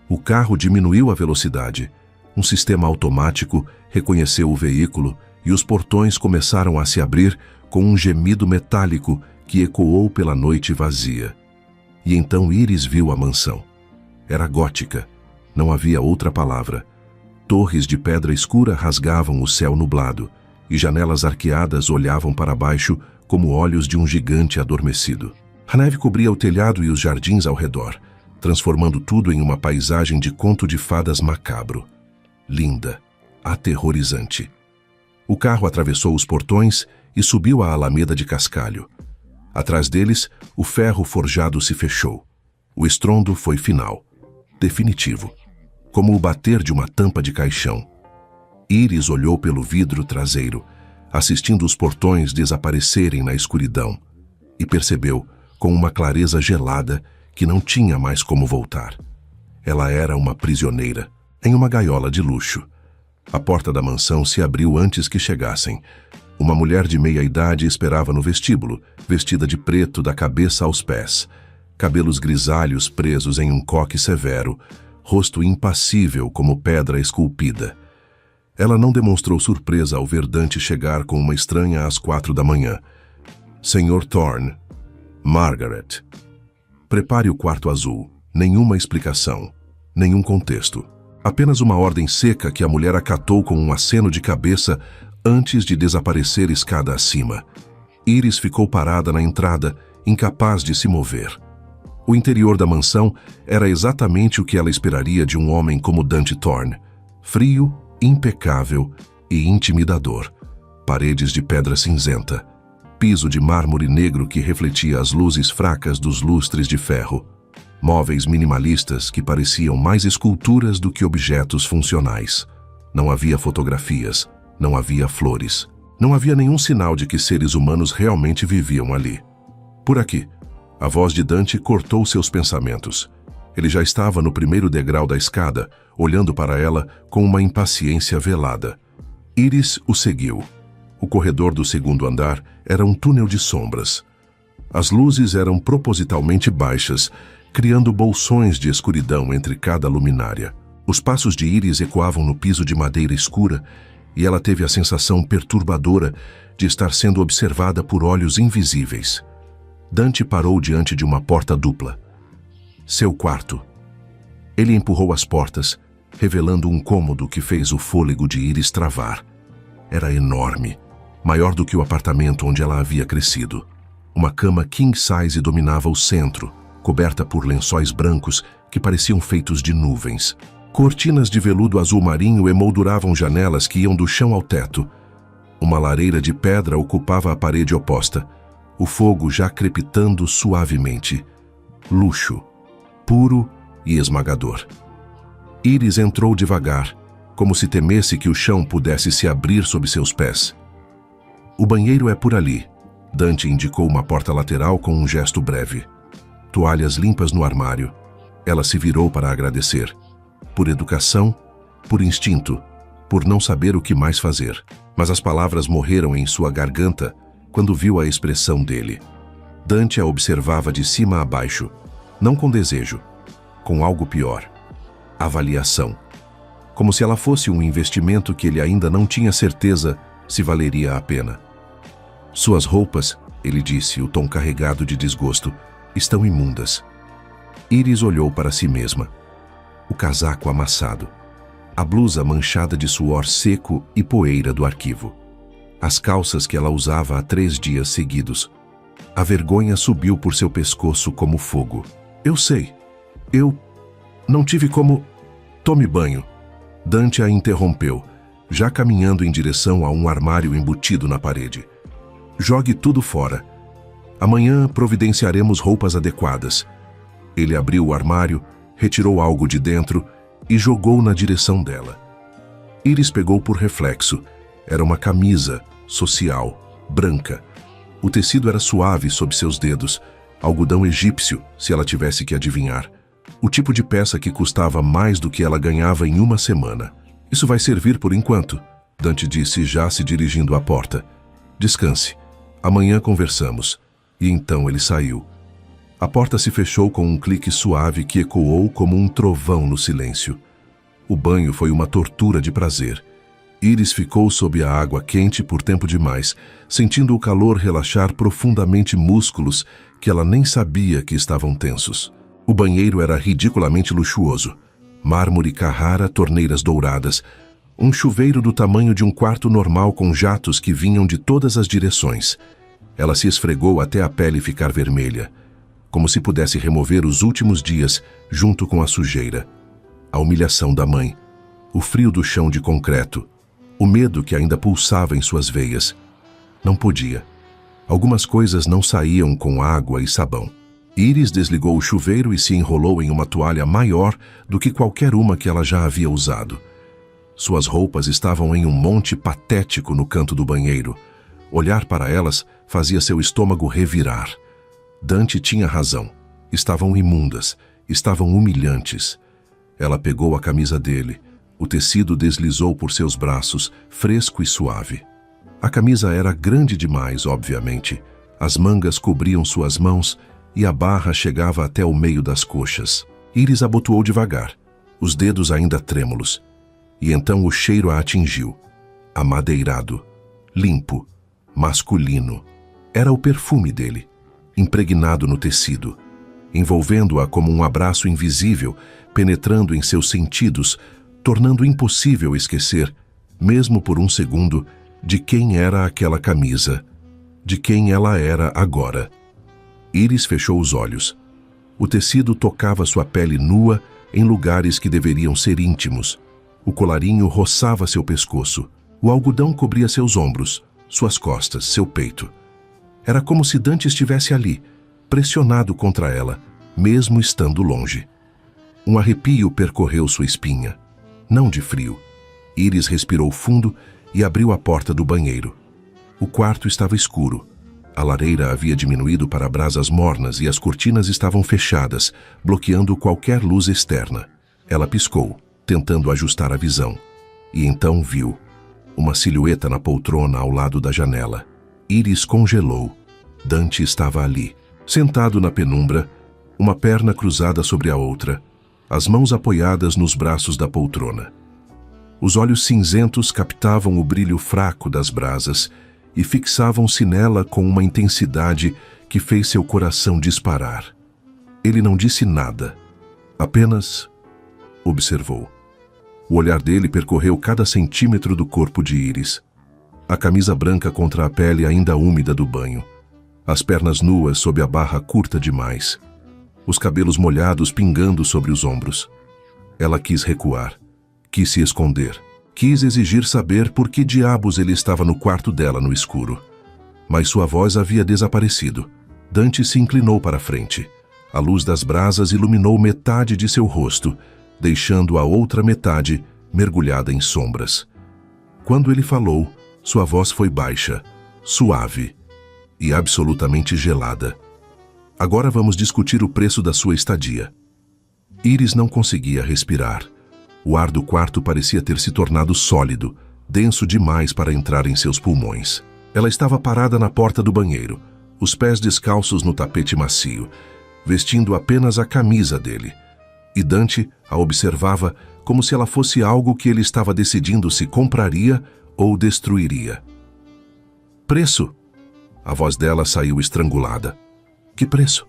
O carro diminuiu a velocidade. Um sistema automático reconheceu o veículo e os portões começaram a se abrir com um gemido metálico que ecoou pela noite vazia. E então Iris viu a mansão. Era gótica. Não havia outra palavra. Torres de pedra escura rasgavam o céu nublado, e janelas arqueadas olhavam para baixo como olhos de um gigante adormecido. A neve cobria o telhado e os jardins ao redor, transformando tudo em uma paisagem de conto de fadas macabro. Linda, aterrorizante. O carro atravessou os portões e subiu a alameda de cascalho. Atrás deles, o ferro forjado se fechou. O estrondo foi final, definitivo, como o bater de uma tampa de caixão. Iris olhou pelo vidro traseiro, assistindo os portões desaparecerem na escuridão, e percebeu, com uma clareza gelada, que não tinha mais como voltar. Ela era uma prisioneira, em uma gaiola de luxo. A porta da mansão se abriu antes que chegassem. Uma mulher de meia-idade esperava no vestíbulo, vestida de preto da cabeça aos pés, cabelos grisalhos presos em um coque severo, rosto impassível como pedra esculpida. Ela não demonstrou surpresa ao ver Dante chegar com uma estranha às 4 da manhã. Sr. Thorne. Margaret. Prepare o quarto azul. Nenhuma explicação. Nenhum contexto. Apenas uma ordem seca que a mulher acatou com um aceno de cabeça antes de desaparecer escada acima. Iris ficou parada na entrada, incapaz de se mover. O interior da mansão era exatamente o que ela esperaria de um homem como Dante Thorne. Frio, impecável e intimidador. Paredes de pedra cinzenta. Piso de mármore negro que refletia as luzes fracas dos lustres de ferro. Móveis minimalistas que pareciam mais esculturas do que objetos funcionais. Não havia fotografias, não havia flores. Não havia nenhum sinal de que seres humanos realmente viviam ali. Por aqui, a voz de Dante cortou seus pensamentos. Ele já estava no primeiro degrau da escada, olhando para ela com uma impaciência velada. Iris o seguiu. O corredor do segundo andar era um túnel de sombras. As luzes eram propositalmente baixas, criando bolsões de escuridão entre cada luminária. Os passos de Iris ecoavam no piso de madeira escura e ela teve a sensação perturbadora de estar sendo observada por olhos invisíveis. Dante parou diante de uma porta dupla. Seu quarto. Ele empurrou as portas, revelando um cômodo que fez o fôlego de Iris travar. Era enorme, maior do que o apartamento onde ela havia crescido. Uma cama king size dominava o centro, coberta por lençóis brancos que pareciam feitos de nuvens. Cortinas de veludo azul marinho emolduravam janelas que iam do chão ao teto. Uma lareira de pedra ocupava a parede oposta, o fogo já crepitando suavemente. Luxo, puro e esmagador. Iris entrou devagar, como se temesse que o chão pudesse se abrir sob seus pés. O banheiro é por ali. Dante indicou uma porta lateral com um gesto breve. Toalhas limpas no armário. Ela se virou para agradecer. Por educação, por instinto, por não saber o que mais fazer. Mas as palavras morreram em sua garganta quando viu a expressão dele. Dante a observava de cima a baixo, não com desejo, com algo pior. Avaliação. Como se ela fosse um investimento que ele ainda não tinha certeza se valeria a pena. Suas roupas, ele disse, o tom carregado de desgosto, estão imundas. Iris olhou para si mesma. O casaco amassado. A blusa manchada de suor seco e poeira do arquivo. As calças que ela usava há 3 dias seguidos. A vergonha subiu por seu pescoço como fogo. Eu sei. Eu não tive como... Tome banho. Dante a interrompeu, já caminhando em direção a um armário embutido na parede. Jogue tudo fora. Amanhã providenciaremos roupas adequadas. Ele abriu o armário, retirou algo de dentro e jogou na direção dela. Iris pegou por reflexo. Era uma camisa social, branca. O tecido era suave sob seus dedos, algodão egípcio, se ela tivesse que adivinhar. O tipo de peça que custava mais do que ela ganhava em uma semana. Isso vai servir por enquanto, Dante disse, já se dirigindo à porta. Descanse. Amanhã conversamos. E então ele saiu. A porta se fechou com um clique suave que ecoou como um trovão no silêncio. O banho foi uma tortura de prazer. Iris ficou sob a água quente por tempo demais, sentindo o calor relaxar profundamente músculos que ela nem sabia que estavam tensos. O banheiro era ridiculamente luxuoso. Mármore Carrara, torneiras douradas, um chuveiro do tamanho de um quarto normal com jatos que vinham de todas as direções. Ela se esfregou até a pele ficar vermelha, como se pudesse remover os últimos dias junto com a sujeira. A humilhação da mãe, o frio do chão de concreto, o medo que ainda pulsava em suas veias. Não podia. Algumas coisas não saíam com água e sabão. Iris desligou o chuveiro e se enrolou em uma toalha maior do que qualquer uma que ela já havia usado. Suas roupas estavam em um monte patético no canto do banheiro. Olhar para elas fazia seu estômago revirar. Dante tinha razão. Estavam imundas, estavam humilhantes. Ela pegou a camisa dele. O tecido deslizou por seus braços, fresco e suave. A camisa era grande demais, obviamente. As mangas cobriam suas mãos e a barra chegava até o meio das coxas. Iris abotoou devagar, os dedos ainda trêmulos. E então o cheiro a atingiu. Amadeirado, limpo, masculino. Era o perfume dele, impregnado no tecido, envolvendo-a como um abraço invisível, penetrando em seus sentidos, tornando impossível esquecer, mesmo por um segundo, de quem era aquela camisa, de quem ela era agora. Iris fechou os olhos. O tecido tocava sua pele nua em lugares que deveriam ser íntimos. O colarinho roçava seu pescoço. O algodão cobria seus ombros, suas costas, seu peito. Era como se Dante estivesse ali, pressionado contra ela, mesmo estando longe. Um arrepio percorreu sua espinha. Não de frio. Iris respirou fundo e abriu a porta do banheiro. O quarto estava escuro. A lareira havia diminuído para brasas mornas e as cortinas estavam fechadas, bloqueando qualquer luz externa. Ela piscou, tentando ajustar a visão. E então viu uma silhueta na poltrona ao lado da janela. Iris congelou. Dante estava ali, sentado na penumbra, uma perna cruzada sobre a outra, as mãos apoiadas nos braços da poltrona. Os olhos cinzentos captavam o brilho fraco das brasas e fixavam-se nela com uma intensidade que fez seu coração disparar. Ele não disse nada, apenas observou. O olhar dele percorreu cada centímetro do corpo de Iris. A camisa branca contra a pele ainda úmida do banho. As pernas nuas sob a barra curta demais. Os cabelos molhados pingando sobre os ombros. Ela quis recuar. Quis se esconder. Quis exigir saber por que diabos ele estava no quarto dela no escuro. Mas sua voz havia desaparecido. Dante se inclinou para a frente. A luz das brasas iluminou metade de seu rosto, deixando a outra metade mergulhada em sombras. Quando ele falou, sua voz foi baixa, suave e absolutamente gelada. Agora vamos discutir o preço da sua estadia. Iris não conseguia respirar. O ar do quarto parecia ter se tornado sólido, denso demais para entrar em seus pulmões. Ela estava parada na porta do banheiro, os pés descalços no tapete macio, vestindo apenas a camisa dele. E Dante a observava como se ela fosse algo que ele estava decidindo se compraria ou destruiria. Preço? A voz dela saiu estrangulada. Que preço?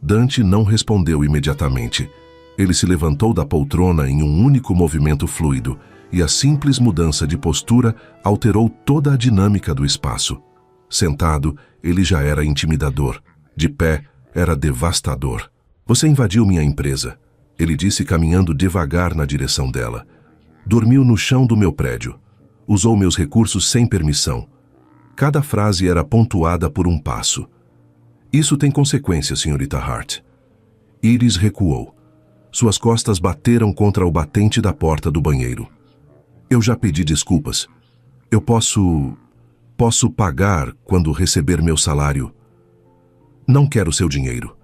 Dante não respondeu imediatamente. Ele se levantou da poltrona em um único movimento fluido, e a simples mudança de postura alterou toda a dinâmica do espaço. Sentado, ele já era intimidador. De pé, era devastador. Você invadiu minha empresa, ele disse caminhando devagar na direção dela. Dormiu no chão do meu prédio. Usou meus recursos sem permissão. Cada frase era pontuada por um passo. Isso tem consequências, senhorita Hart. Iris recuou. Suas costas bateram contra o batente da porta do banheiro. Eu já pedi desculpas. Eu posso pagar quando receber meu salário. Não quero seu dinheiro.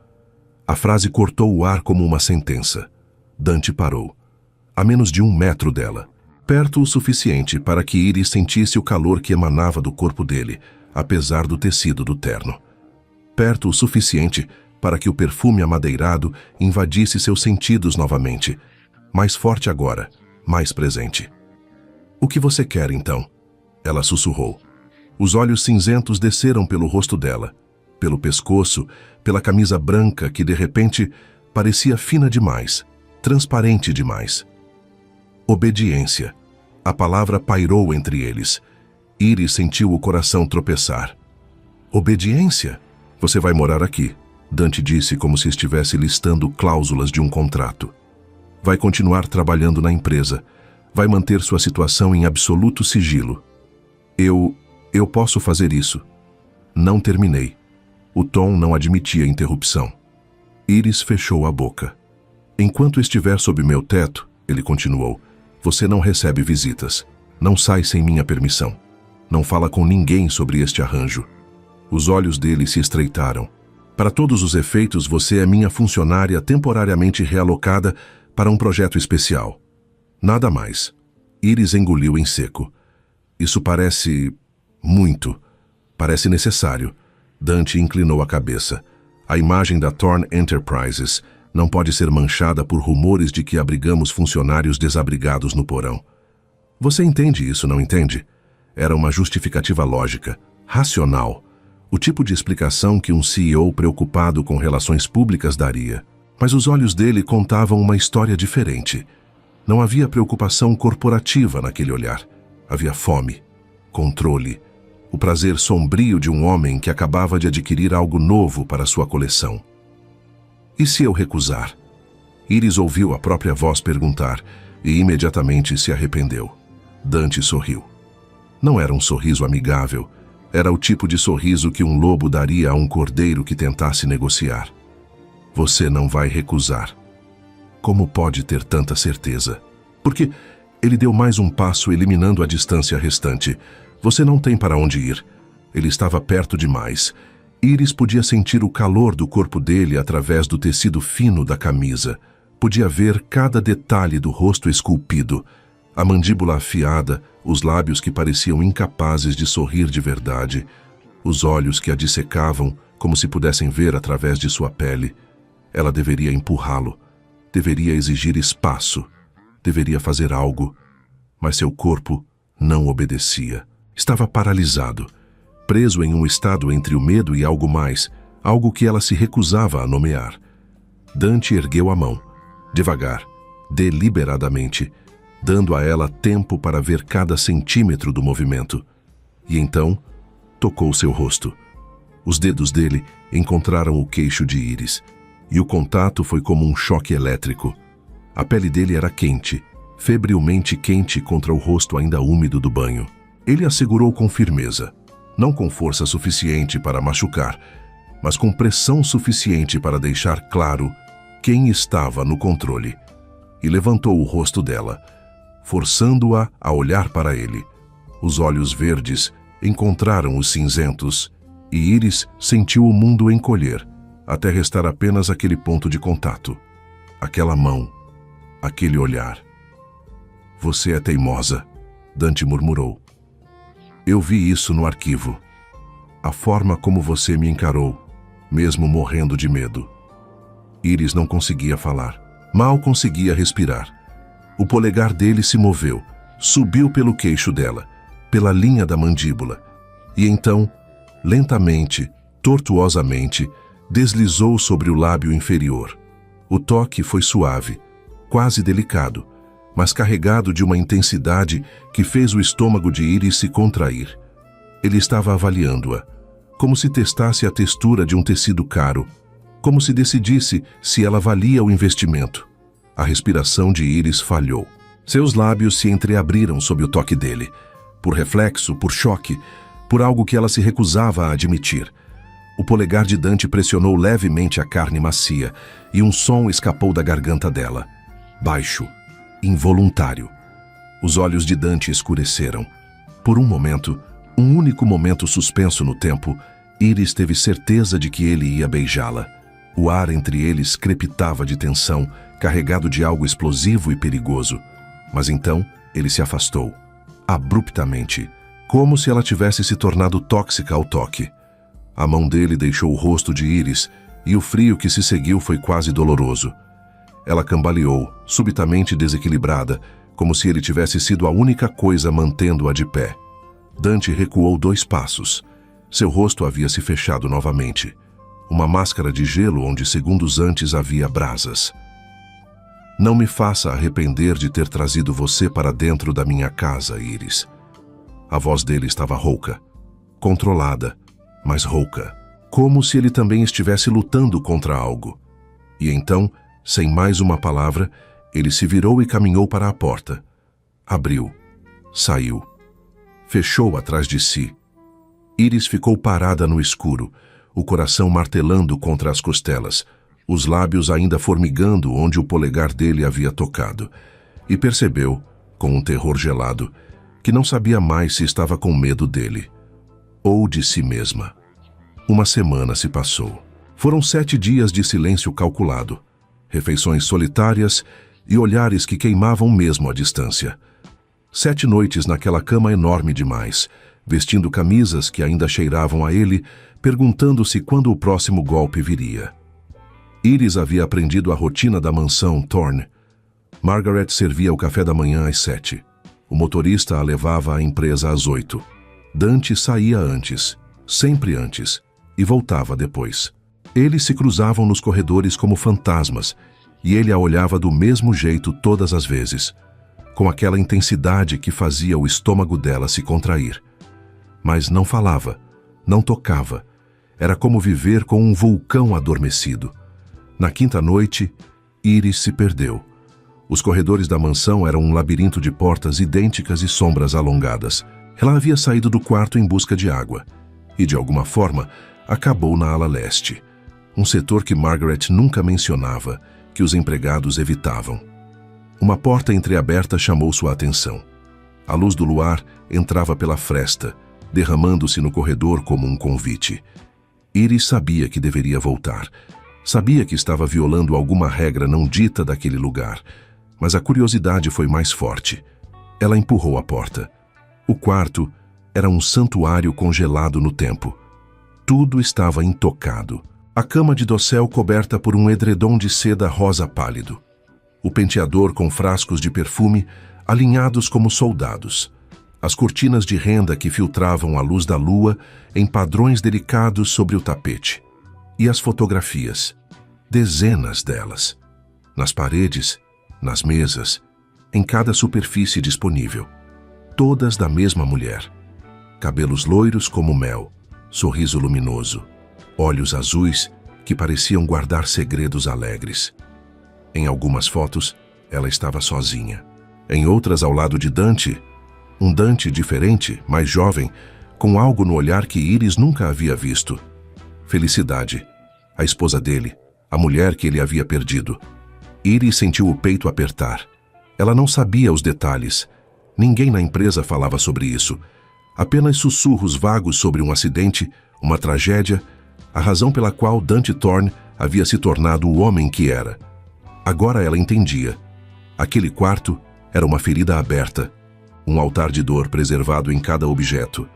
A frase cortou o ar como uma sentença. Dante parou, a menos de 1 metro dela, perto o suficiente para que Iris sentisse o calor que emanava do corpo dele, apesar do tecido do terno. Perto o suficiente para que o perfume amadeirado invadisse seus sentidos novamente, mais forte agora, mais presente. O que você quer, então? Ela sussurrou. Os olhos cinzentos desceram pelo rosto dela, pelo pescoço, pela camisa branca que, de repente, parecia fina demais, transparente demais. Obediência. A palavra pairou entre eles. Iris sentiu o coração tropeçar. Obediência? Você vai morar aqui, Dante disse como se estivesse listando cláusulas de um contrato. Vai continuar trabalhando na empresa. Vai manter sua situação em absoluto sigilo. Eu posso fazer isso. Não terminei. O tom não admitia interrupção. Iris fechou a boca. Enquanto estiver sob meu teto, ele continuou, você não recebe visitas. Não sai sem minha permissão. Não fala com ninguém sobre este arranjo. Os olhos dele se estreitaram. Para todos os efeitos, você é minha funcionária temporariamente realocada para um projeto especial. Nada mais. Iris engoliu em seco. Isso parece muito. Parece necessário. Dante inclinou a cabeça. A imagem da Thorn Enterprises não pode ser manchada por rumores de que abrigamos funcionários desabrigados no porão. Você entende isso, não entende? Era uma justificativa lógica, racional. O tipo de explicação que um CEO preocupado com relações públicas daria. Mas os olhos dele contavam uma história diferente. Não havia preocupação corporativa naquele olhar. Havia fome, controle. O o prazer sombrio de um homem que acabava de adquirir algo novo para sua coleção. E se eu recusar? Iris ouviu a própria voz perguntar e imediatamente se arrependeu. Dante sorriu. Não era um sorriso amigável, era o tipo de sorriso que um lobo daria a um cordeiro que tentasse negociar. Você não vai recusar. Como pode ter tanta certeza? Porque ele deu mais um passo eliminando a distância restante. Você não tem para onde ir. Ele estava perto demais. Iris podia sentir o calor do corpo dele através do tecido fino da camisa. Podia ver cada detalhe do rosto esculpido, a mandíbula afiada, os lábios que pareciam incapazes de sorrir de verdade, os olhos que a dissecavam como se pudessem ver através de sua pele. Ela deveria empurrá-lo, deveria exigir espaço, deveria fazer algo, mas seu corpo não obedecia. Estava paralisado, preso em um estado entre o medo e algo mais, algo que ela se recusava a nomear. Dante ergueu a mão, devagar, deliberadamente, dando a ela tempo para ver cada centímetro do movimento. E então, tocou seu rosto. Os dedos dele encontraram o queixo de Iris, e o contato foi como um choque elétrico. A pele dele era quente, febrilmente quente contra o rosto ainda úmido do banho. Ele a segurou com firmeza, não com força suficiente para machucar, mas com pressão suficiente para deixar claro quem estava no controle, e levantou o rosto dela, forçando-a a olhar para ele. Os olhos verdes encontraram os cinzentos, e Iris sentiu o mundo encolher, até restar apenas aquele ponto de contato, aquela mão, aquele olhar. Você é teimosa, Dante murmurou. Eu vi isso no arquivo. A forma como você me encarou, mesmo morrendo de medo. Iris não conseguia falar. Mal conseguia respirar. O polegar dele se moveu, subiu pelo queixo dela, pela linha da mandíbula, e então, lentamente, tortuosamente, deslizou sobre o lábio inferior. O toque foi suave, quase delicado, mas carregado de uma intensidade que fez o estômago de Iris se contrair. Ele estava avaliando-a, como se testasse a textura de um tecido caro, como se decidisse se ela valia o investimento. A respiração de Iris falhou. Seus lábios se entreabriram sob o toque dele, por reflexo, por choque, por algo que ela se recusava a admitir. O polegar de Dante pressionou levemente a carne macia e um som escapou da garganta dela. Baixo, involuntário. Os olhos de Dante escureceram. Por um momento, um único momento suspenso no tempo, Iris teve certeza de que ele ia beijá-la. O ar entre eles crepitava de tensão, carregado de algo explosivo e perigoso. Mas então, ele se afastou, abruptamente, como se ela tivesse se tornado tóxica ao toque. A mão dele deixou o rosto de Iris, e o frio que se seguiu foi quase doloroso. Ela cambaleou, subitamente desequilibrada, como se ele tivesse sido a única coisa mantendo-a de pé. Dante recuou 2 passos. Seu rosto havia se fechado novamente. Uma máscara de gelo onde segundos antes havia brasas. Não me faça arrepender de ter trazido você para dentro da minha casa, Iris. A voz dele estava rouca, controlada, mas rouca, como se ele também estivesse lutando contra algo. E então, sem mais uma palavra, ele se virou e caminhou para a porta. Abriu, saiu, fechou atrás de si. Iris ficou parada no escuro, o coração martelando contra as costelas, os lábios ainda formigando onde o polegar dele havia tocado, e percebeu, com um terror gelado, que não sabia mais se estava com medo dele, ou de si mesma. Uma semana se passou. Foram 7 dias de silêncio calculado, refeições solitárias e olhares que queimavam mesmo à distância. 7 noites naquela cama enorme demais, vestindo camisas que ainda cheiravam a ele, perguntando-se quando o próximo golpe viria. Iris havia aprendido a rotina da mansão Thorne. Margaret servia o café da manhã às 7. O motorista a levava à empresa às 8. Dante saía antes, sempre antes, e voltava depois. Eles se cruzavam nos corredores como fantasmas, e ele a olhava do mesmo jeito todas as vezes, com aquela intensidade que fazia o estômago dela se contrair. mas não falava, não tocava. Era como viver com um vulcão adormecido. Na quinta noite, Iris se perdeu. Os corredores da mansão eram um labirinto de portas idênticas e sombras alongadas. Ela havia saído do quarto em busca de água e, de alguma forma, acabou na ala leste, um setor que Margaret nunca mencionava, que os empregados evitavam. Uma porta entreaberta chamou sua atenção. A luz do luar entrava pela fresta, derramando-se no corredor como um convite. Iris sabia que deveria voltar. Sabia que estava violando alguma regra não dita daquele lugar, mas a curiosidade foi mais forte. Ela empurrou a porta. O quarto era um santuário congelado no tempo. Tudo estava intocado. A cama de dossel coberta por um edredom de seda rosa pálido. O penteador com frascos de perfume alinhados como soldados. As cortinas de renda que filtravam a luz da lua em padrões delicados sobre o tapete. E as fotografias. Dezenas delas. Nas paredes, nas mesas, em cada superfície disponível. Todas da mesma mulher. Cabelos loiros como mel, sorriso luminoso, olhos azuis que pareciam guardar segredos alegres. Em algumas fotos, ela estava sozinha. Em outras, ao lado de Dante, um Dante diferente, mais jovem, com algo no olhar que Iris nunca havia visto. Felicidade, a esposa dele, a mulher que ele havia perdido. Iris sentiu o peito apertar. Ela não sabia os detalhes. Ninguém na empresa falava sobre isso. Apenas sussurros vagos sobre um acidente, uma tragédia, a razão pela qual Dante Thorne havia se tornado o homem que era. Agora ela entendia. Aquele quarto era uma ferida aberta, um altar de dor preservado em cada objeto,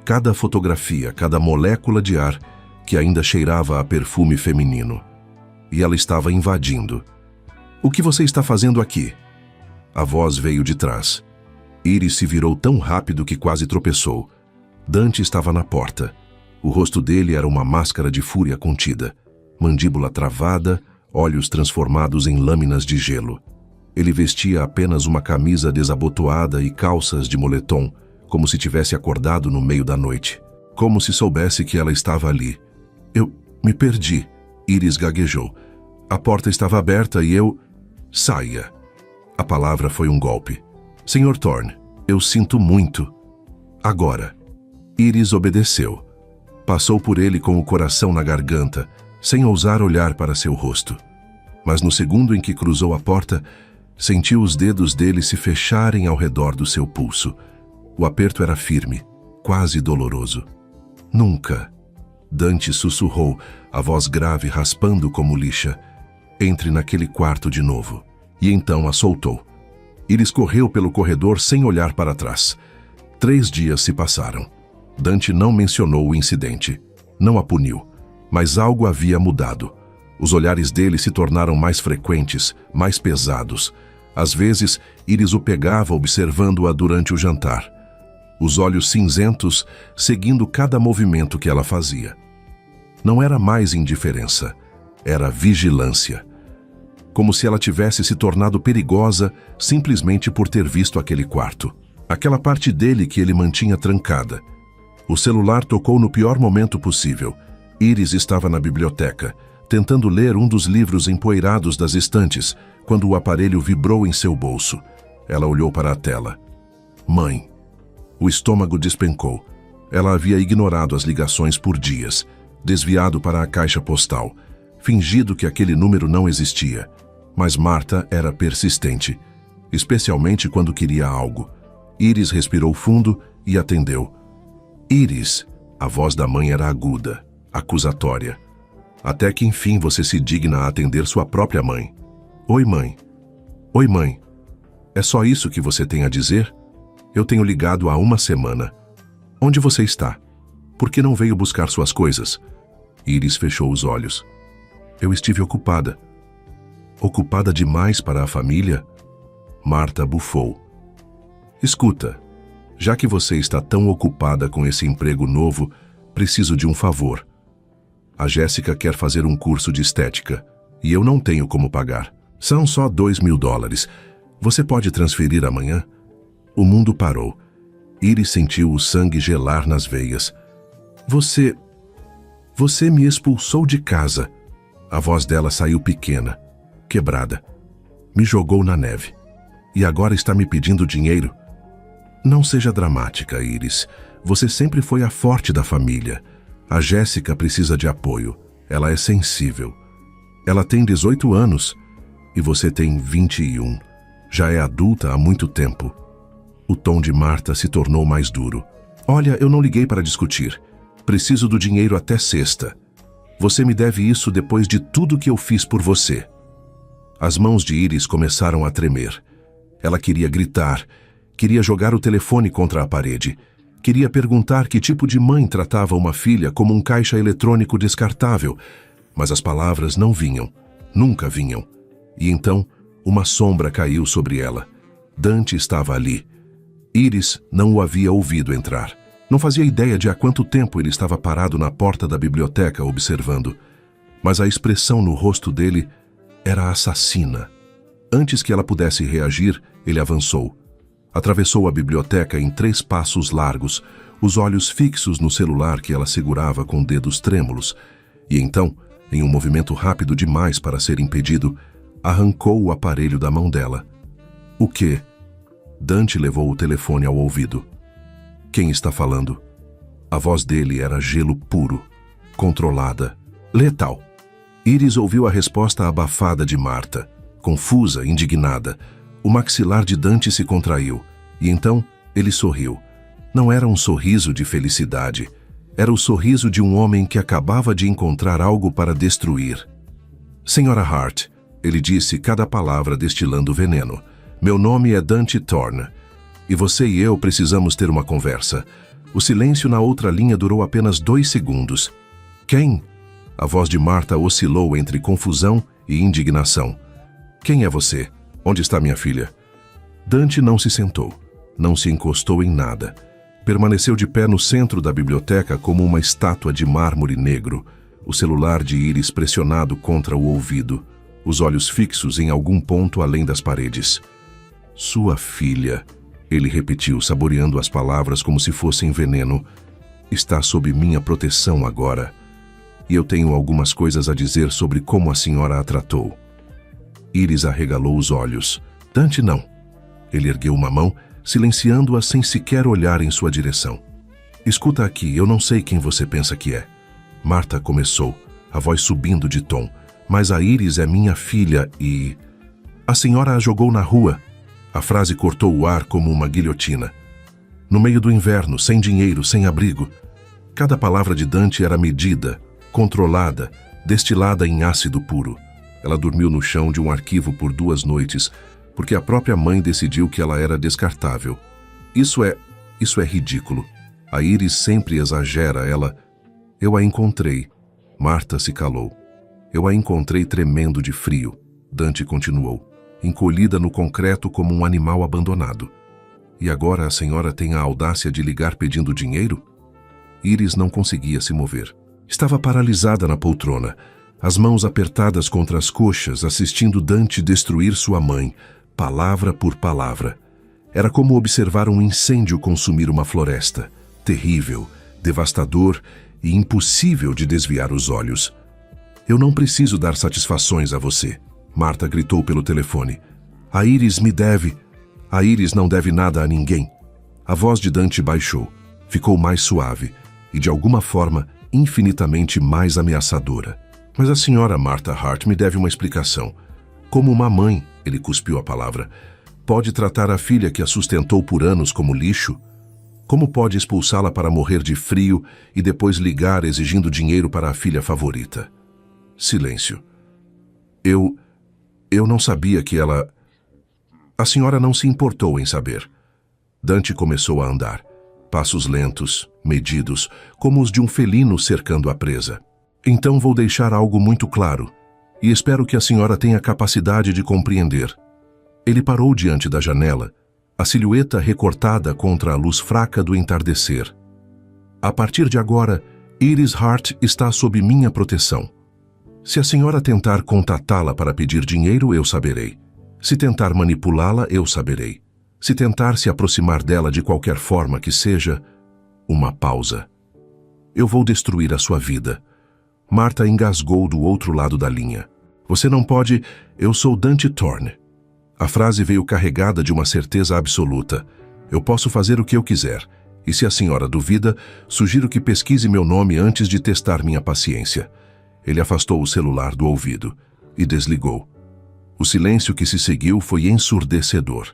cada fotografia, cada molécula de ar que ainda cheirava a perfume feminino. E ela estava invadindo. "O que você está fazendo aqui?" A voz veio de trás. Iris se virou tão rápido que quase tropeçou. Dante estava na porta. O rosto dele era uma máscara de fúria contida, mandíbula travada, olhos transformados em lâminas de gelo. Ele vestia apenas uma camisa desabotoada e calças de moletom, como se tivesse acordado no meio da noite. Como se soubesse que ela estava ali. "Eu me perdi", Iris gaguejou. "A porta estava aberta e eu..." "Saia." A palavra foi um golpe. "Sr. Thorne, eu sinto muito." "Agora." Iris obedeceu. Passou por ele com o coração na garganta, sem ousar olhar para seu rosto. Mas no segundo em que cruzou a porta, sentiu os dedos dele se fecharem ao redor do seu pulso. O aperto era firme, quase doloroso. "Nunca." Dante sussurrou, a voz grave raspando como lixa. "Entre naquele quarto de novo." E então a soltou. Iris correu pelo corredor sem olhar para trás. 3 dias se passaram. Dante não mencionou o incidente. Não a puniu. Mas algo havia mudado. Os olhares dele se tornaram mais frequentes, mais pesados. Às vezes, Iris o pegava observando-a durante o jantar. Os olhos cinzentos seguindo cada movimento que ela fazia. Não era mais indiferença. Era vigilância. Como se ela tivesse se tornado perigosa simplesmente por ter visto aquele quarto. Aquela parte dele que ele mantinha trancada. O celular tocou no pior momento possível. Iris estava na biblioteca, tentando ler um dos livros empoeirados das estantes, quando o aparelho vibrou em seu bolso. Ela olhou para a tela. "Mãe." O estômago despencou. Ela havia ignorado as ligações por dias, desviado para a caixa postal, fingido que aquele número não existia. Mas Marta era persistente, especialmente quando queria algo. Iris respirou fundo e atendeu. "Iris." A voz da mãe era aguda, acusatória. "Até que enfim você se digna a atender sua própria mãe." "Oi, mãe." "Oi, mãe. É só isso que você tem a dizer? Eu tenho ligado há 1 semana. Onde você está? Por que não veio buscar suas coisas?" Iris fechou os olhos. "Eu estive ocupada." "Ocupada demais para a família?" Marta bufou. "Escuta, já que você está tão ocupada com esse emprego novo, preciso de um favor. A Jéssica quer fazer um curso de estética e eu não tenho como pagar. São só $2.000. Você pode transferir amanhã?" O mundo parou. Iris sentiu o sangue gelar nas veias. Você me expulsou de casa. A voz dela saiu pequena, quebrada. Me jogou na neve. E agora está me pedindo dinheiro? Não seja dramática, Iris. Você sempre foi a forte da família. A Jéssica precisa de apoio. Ela é sensível. Ela tem 18 anos e você tem 21. Já é adulta há muito tempo. O tom de Marta se tornou mais duro. Olha, eu não liguei para discutir. Preciso do dinheiro até sexta. Você me deve isso depois de tudo que eu fiz por você. As mãos de Iris começaram a tremer. Ela queria gritar, queria jogar o telefone contra a parede, queria perguntar que tipo de mãe tratava uma filha como um caixa eletrônico descartável, mas as palavras não vinham, nunca vinham. E então, uma sombra caiu sobre ela. Dante estava ali. Iris não o havia ouvido entrar. Não fazia ideia de há quanto tempo ele estava parado na porta da biblioteca observando. Mas a expressão no rosto dele era assassina. Antes que ela pudesse reagir, ele avançou. Atravessou a biblioteca em 3 passos largos, os olhos fixos no celular que ela segurava com dedos trêmulos. E então, em um movimento rápido demais para ser impedido, arrancou o aparelho da mão dela. O quê? Dante levou o telefone ao ouvido. Quem está falando? A voz dele era gelo puro, controlada, letal. Iris ouviu a resposta abafada de Marta, confusa, indignada. O maxilar de Dante se contraiu, e então ele sorriu. Não era um sorriso de felicidade, era o sorriso de um homem que acabava de encontrar algo para destruir. Senhora Hart, ele disse cada palavra destilando veneno. Meu nome é Dante Thorne, e você e eu precisamos ter uma conversa. O silêncio na outra linha durou apenas 2 segundos. Quem? A voz de Marta oscilou entre confusão e indignação. Quem é você? Onde está minha filha? Dante não se sentou, não se encostou em nada. Permaneceu de pé no centro da biblioteca como uma estátua de mármore negro, o celular de Iris pressionado contra o ouvido, os olhos fixos em algum ponto além das paredes. Sua filha, ele repetiu, saboreando as palavras como se fossem veneno, está sob minha proteção agora. E eu tenho algumas coisas a dizer sobre como a senhora a tratou. Iris arregalou os olhos. Dante não. Ele ergueu uma mão, silenciando-a sem sequer olhar em sua direção. Escuta aqui, eu não sei quem você pensa que é. Marta começou, a voz subindo de tom. Mas a Iris é minha filha e... A senhora a jogou na rua. A frase cortou o ar como uma guilhotina. No meio do inverno, sem dinheiro, sem abrigo. Cada palavra de Dante era medida, controlada, destilada em ácido puro. Ela dormiu no chão de um arquivo por 2 noites, porque a própria mãe decidiu que ela era descartável. Isso é ridículo. A Iris sempre exagera, ela... Eu a encontrei. Marta se calou. Eu a encontrei tremendo de frio. Dante continuou, encolhida no concreto como um animal abandonado. E agora a senhora tem a audácia de ligar pedindo dinheiro? Iris não conseguia se mover. Estava paralisada na poltrona, as mãos apertadas contra as coxas, assistindo Dante destruir sua mãe, palavra por palavra. Era como observar um incêndio consumir uma floresta, terrível, devastador e impossível de desviar os olhos. Eu não preciso dar satisfações a você, Marta gritou pelo telefone. A Iris me deve. A Iris não deve nada a ninguém. A voz de Dante baixou, ficou mais suave e, de alguma forma, infinitamente mais ameaçadora. Mas a senhora Martha Hart me deve uma explicação. Como uma mãe, ele cuspiu a palavra, pode tratar a filha que a sustentou por anos como lixo? Como pode expulsá-la para morrer de frio e depois ligar exigindo dinheiro para a filha favorita? Silêncio. Eu não sabia que ela... A senhora não se importou em saber. Dante começou a andar. Passos lentos, medidos, como os de um felino cercando a presa. Então vou deixar algo muito claro, e espero que a senhora tenha capacidade de compreender. Ele parou diante da janela, a silhueta recortada contra a luz fraca do entardecer. A partir de agora, Iris Hart está sob minha proteção. Se a senhora tentar contatá-la para pedir dinheiro, eu saberei. Se tentar manipulá-la, eu saberei. Se tentar se aproximar dela de qualquer forma que seja, uma pausa. Eu vou destruir a sua vida. Marta engasgou do outro lado da linha. Você não pode... Eu sou Dante Thorne. A frase veio carregada de uma certeza absoluta. Eu posso fazer o que eu quiser. E se a senhora duvida, sugiro que pesquise meu nome antes de testar minha paciência. Ele afastou o celular do ouvido e desligou. O silêncio que se seguiu foi ensurdecedor.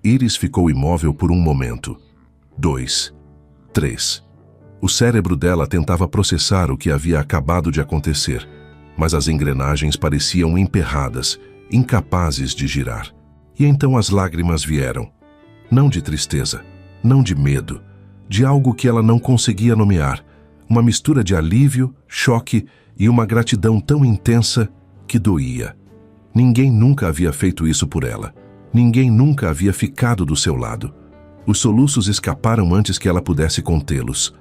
Iris ficou imóvel por um momento. 2, 3. O cérebro dela tentava processar o que havia acabado de acontecer, mas as engrenagens pareciam emperradas, incapazes de girar. E então as lágrimas vieram. Não de tristeza, não de medo, de algo que ela não conseguia nomear, uma mistura de alívio, choque e uma gratidão tão intensa que doía. Ninguém nunca havia feito isso por ela. Ninguém nunca havia ficado do seu lado. Os soluços escaparam antes que ela pudesse contê-los.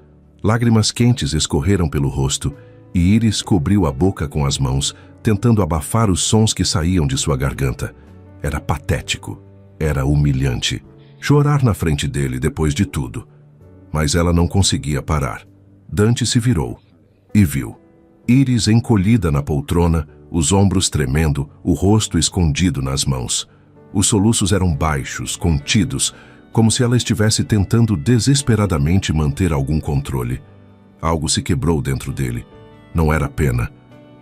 Lágrimas quentes escorreram pelo rosto e Iris cobriu a boca com as mãos, tentando abafar os sons que saíam de sua garganta. Era patético. Era humilhante. Chorar na frente dele depois de tudo. Mas ela não conseguia parar. Dante se virou e viu. Iris encolhida na poltrona, os ombros tremendo, o rosto escondido nas mãos. Os soluços eram baixos, contidos, como se ela estivesse tentando desesperadamente manter algum controle. Algo se quebrou dentro dele. Não era pena.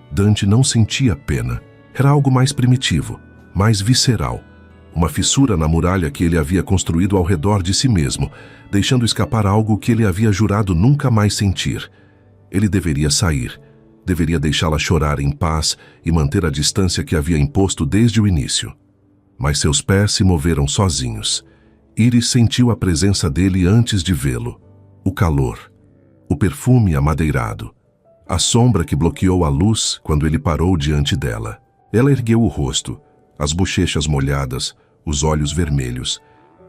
Dante não sentia pena. Era algo mais primitivo, mais visceral. Uma fissura na muralha que ele havia construído ao redor de si mesmo, deixando escapar algo que ele havia jurado nunca mais sentir. Ele deveria sair. Deveria deixá-la chorar em paz e manter a distância que havia imposto desde o início. Mas seus pés se moveram sozinhos. Iris sentiu a presença dele antes de vê-lo. O calor, o perfume amadeirado, a sombra que bloqueou a luz quando ele parou diante dela. Ela ergueu o rosto, as bochechas molhadas, os olhos vermelhos.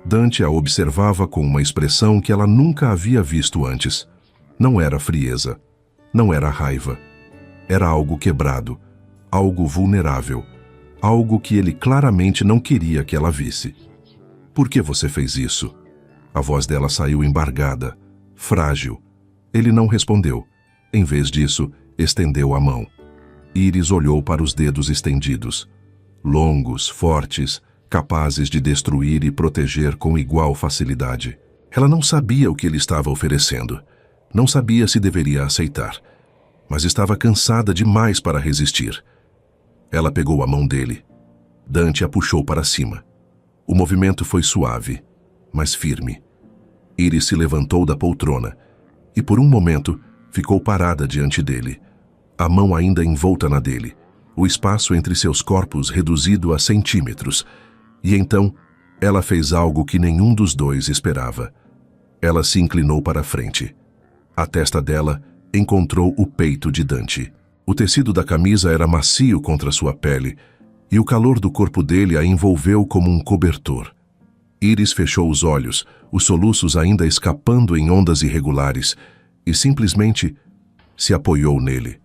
Dante a observava com uma expressão que ela nunca havia visto antes. Não era frieza, não era raiva. Era algo quebrado, algo vulnerável, algo que ele claramente não queria que ela visse. Por que você fez isso? A voz dela saiu embargada, frágil. Ele não respondeu. Em vez disso, estendeu a mão. Iris olhou para os dedos estendidos. Longos, fortes, capazes de destruir e proteger com igual facilidade. Ela não sabia o que ele estava oferecendo. Não sabia se deveria aceitar. Mas estava cansada demais para resistir. Ela pegou a mão dele. Dante a puxou para cima. O movimento foi suave, mas firme. Iris se levantou da poltrona e, por um momento, ficou parada diante dele, a mão ainda envolta na dele, o espaço entre seus corpos reduzido a centímetros. E então, ela fez algo que nenhum dos dois esperava. Ela se inclinou para a frente. A testa dela encontrou o peito de Dante. O tecido da camisa era macio contra sua pele, e o calor do corpo dele a envolveu como um cobertor. Iris fechou os olhos, os soluços ainda escapando em ondas irregulares, e simplesmente se apoiou nele.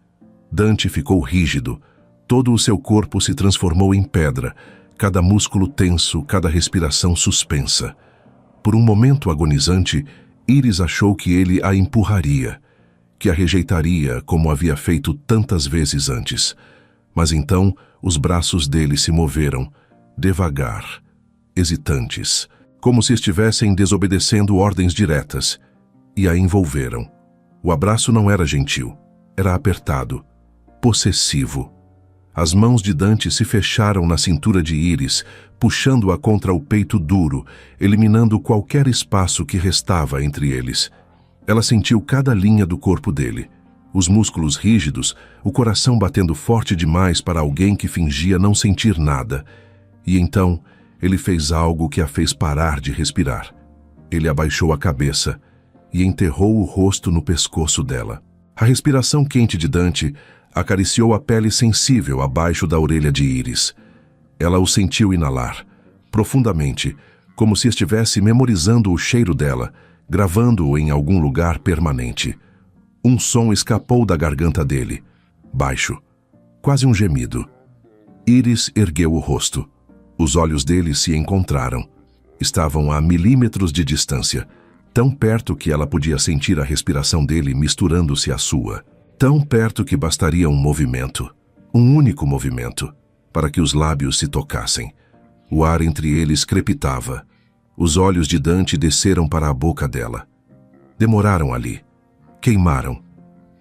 Dante ficou rígido. Todo o seu corpo se transformou em pedra, cada músculo tenso, cada respiração suspensa. Por um momento agonizante, Iris achou que ele a empurraria, que a rejeitaria como havia feito tantas vezes antes. Mas então os braços dele se moveram, devagar, hesitantes, como se estivessem desobedecendo ordens diretas, e a envolveram. O abraço não era gentil, era apertado, possessivo. As mãos de Dante se fecharam na cintura de Iris, puxando-a contra o peito duro, eliminando qualquer espaço que restava entre eles. Ela sentiu cada linha do corpo dele, os músculos rígidos, o coração batendo forte demais para alguém que fingia não sentir nada. E então, ele fez algo que a fez parar de respirar. Ele abaixou a cabeça e enterrou o rosto no pescoço dela. A respiração quente de Dante acariciou a pele sensível abaixo da orelha de Iris. Ela o sentiu inalar, profundamente, como se estivesse memorizando o cheiro dela, gravando-o em algum lugar permanente. Um som escapou da garganta dele, baixo, quase um gemido. Iris ergueu o rosto. Os olhos dele se encontraram. Estavam a milímetros de distância, tão perto que ela podia sentir a respiração dele misturando-se à sua. Tão perto que bastaria um movimento, um único movimento, para que os lábios se tocassem. O ar entre eles crepitava. Os olhos de Dante desceram para a boca dela. Demoraram ali. Queimaram.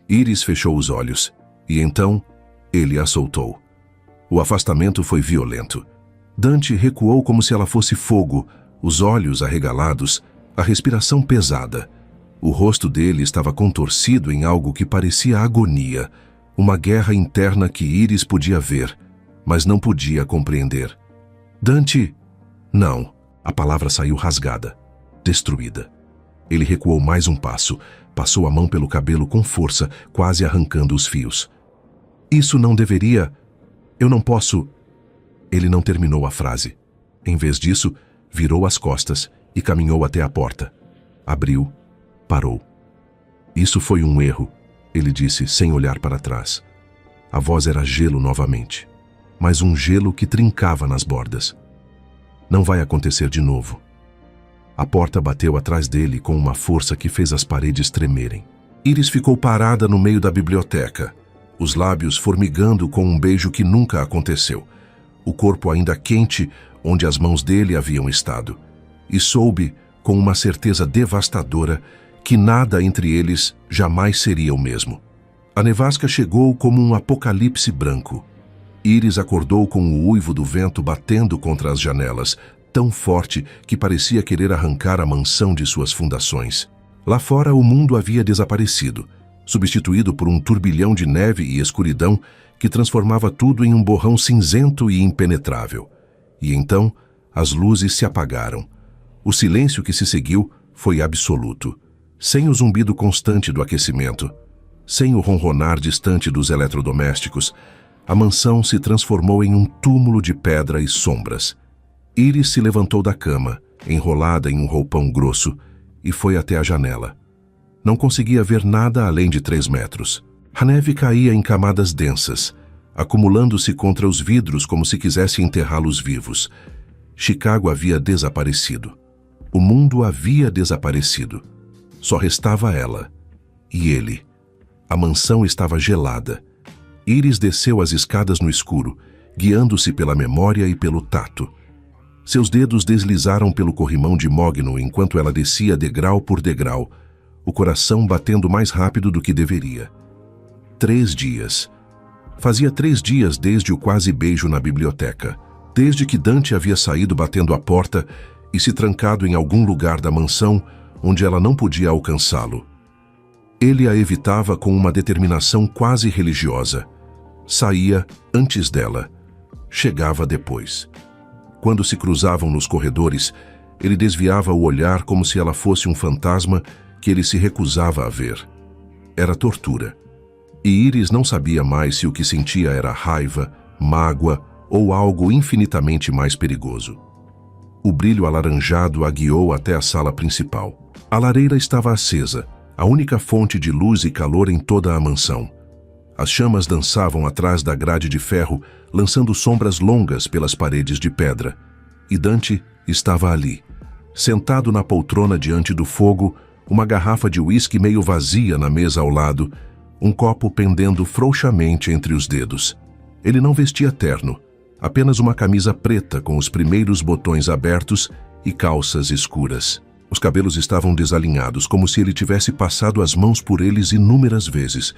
Iris fechou os olhos, e então ele a soltou. O afastamento foi violento. Dante recuou como se ela fosse fogo, os olhos arregalados, a respiração pesada. O rosto dele estava contorcido em algo que parecia agonia, uma guerra interna que Iris podia ver, mas não podia compreender. Dante... Não, a palavra saiu rasgada, destruída. Ele recuou mais um passo, passou a mão pelo cabelo com força, quase arrancando os fios. Isso não deveria... Eu não posso... Ele não terminou a frase. Em vez disso, virou as costas e caminhou até a porta. Abriu, parou. Isso foi um erro, ele disse sem olhar para trás. A voz era gelo novamente, mas um gelo que trincava nas bordas. Não vai acontecer de novo. A porta bateu atrás dele com uma força que fez as paredes tremerem. Iris ficou parada no meio da biblioteca, os lábios formigando com um beijo que nunca aconteceu, o corpo ainda quente onde as mãos dele haviam estado, e soube, com uma certeza devastadora, que nada entre eles jamais seria o mesmo. A nevasca chegou como um apocalipse branco. Iris acordou com o uivo do vento batendo contra as janelas, tão forte que parecia querer arrancar a mansão de suas fundações. Lá fora o mundo havia desaparecido, substituído por um turbilhão de neve e escuridão que transformava tudo em um borrão cinzento e impenetrável. E então as luzes se apagaram. O silêncio que se seguiu foi absoluto, sem o zumbido constante do aquecimento, sem o ronronar distante dos eletrodomésticos. A mansão se transformou em um túmulo de pedra e sombras. Iris se levantou da cama, enrolada em um roupão grosso, e foi até a janela. Não conseguia ver nada além de 3 metros. A neve caía em camadas densas, acumulando-se contra os vidros como se quisesse enterrá-los vivos. Chicago havia desaparecido. O mundo havia desaparecido. Só restava ela. E ele. A mansão estava gelada. Iris desceu as escadas no escuro, guiando-se pela memória e pelo tato. Seus dedos deslizaram pelo corrimão de mogno enquanto ela descia degrau por degrau, o coração batendo mais rápido do que deveria. 3 dias. Fazia 3 dias desde o quase beijo na biblioteca, desde que Dante havia saído batendo a porta e se trancado em algum lugar da mansão onde ela não podia alcançá-lo. Ele a evitava com uma determinação quase religiosa. Saía antes dela, chegava depois. Quando se cruzavam nos corredores, ele desviava o olhar como se ela fosse um fantasma que ele se recusava a ver. Era tortura. E Iris não sabia mais se o que sentia era raiva, mágoa ou algo infinitamente mais perigoso. O brilho alaranjado a guiou até a sala principal. A lareira estava acesa, a única fonte de luz e calor em toda a mansão. As chamas dançavam atrás da grade de ferro, lançando sombras longas pelas paredes de pedra. E Dante estava ali, sentado na poltrona diante do fogo, uma garrafa de uísque meio vazia na mesa ao lado, um copo pendendo frouxamente entre os dedos. Ele não vestia terno, apenas uma camisa preta com os primeiros botões abertos e calças escuras. Os cabelos estavam desalinhados, como se ele tivesse passado as mãos por eles inúmeras vezes.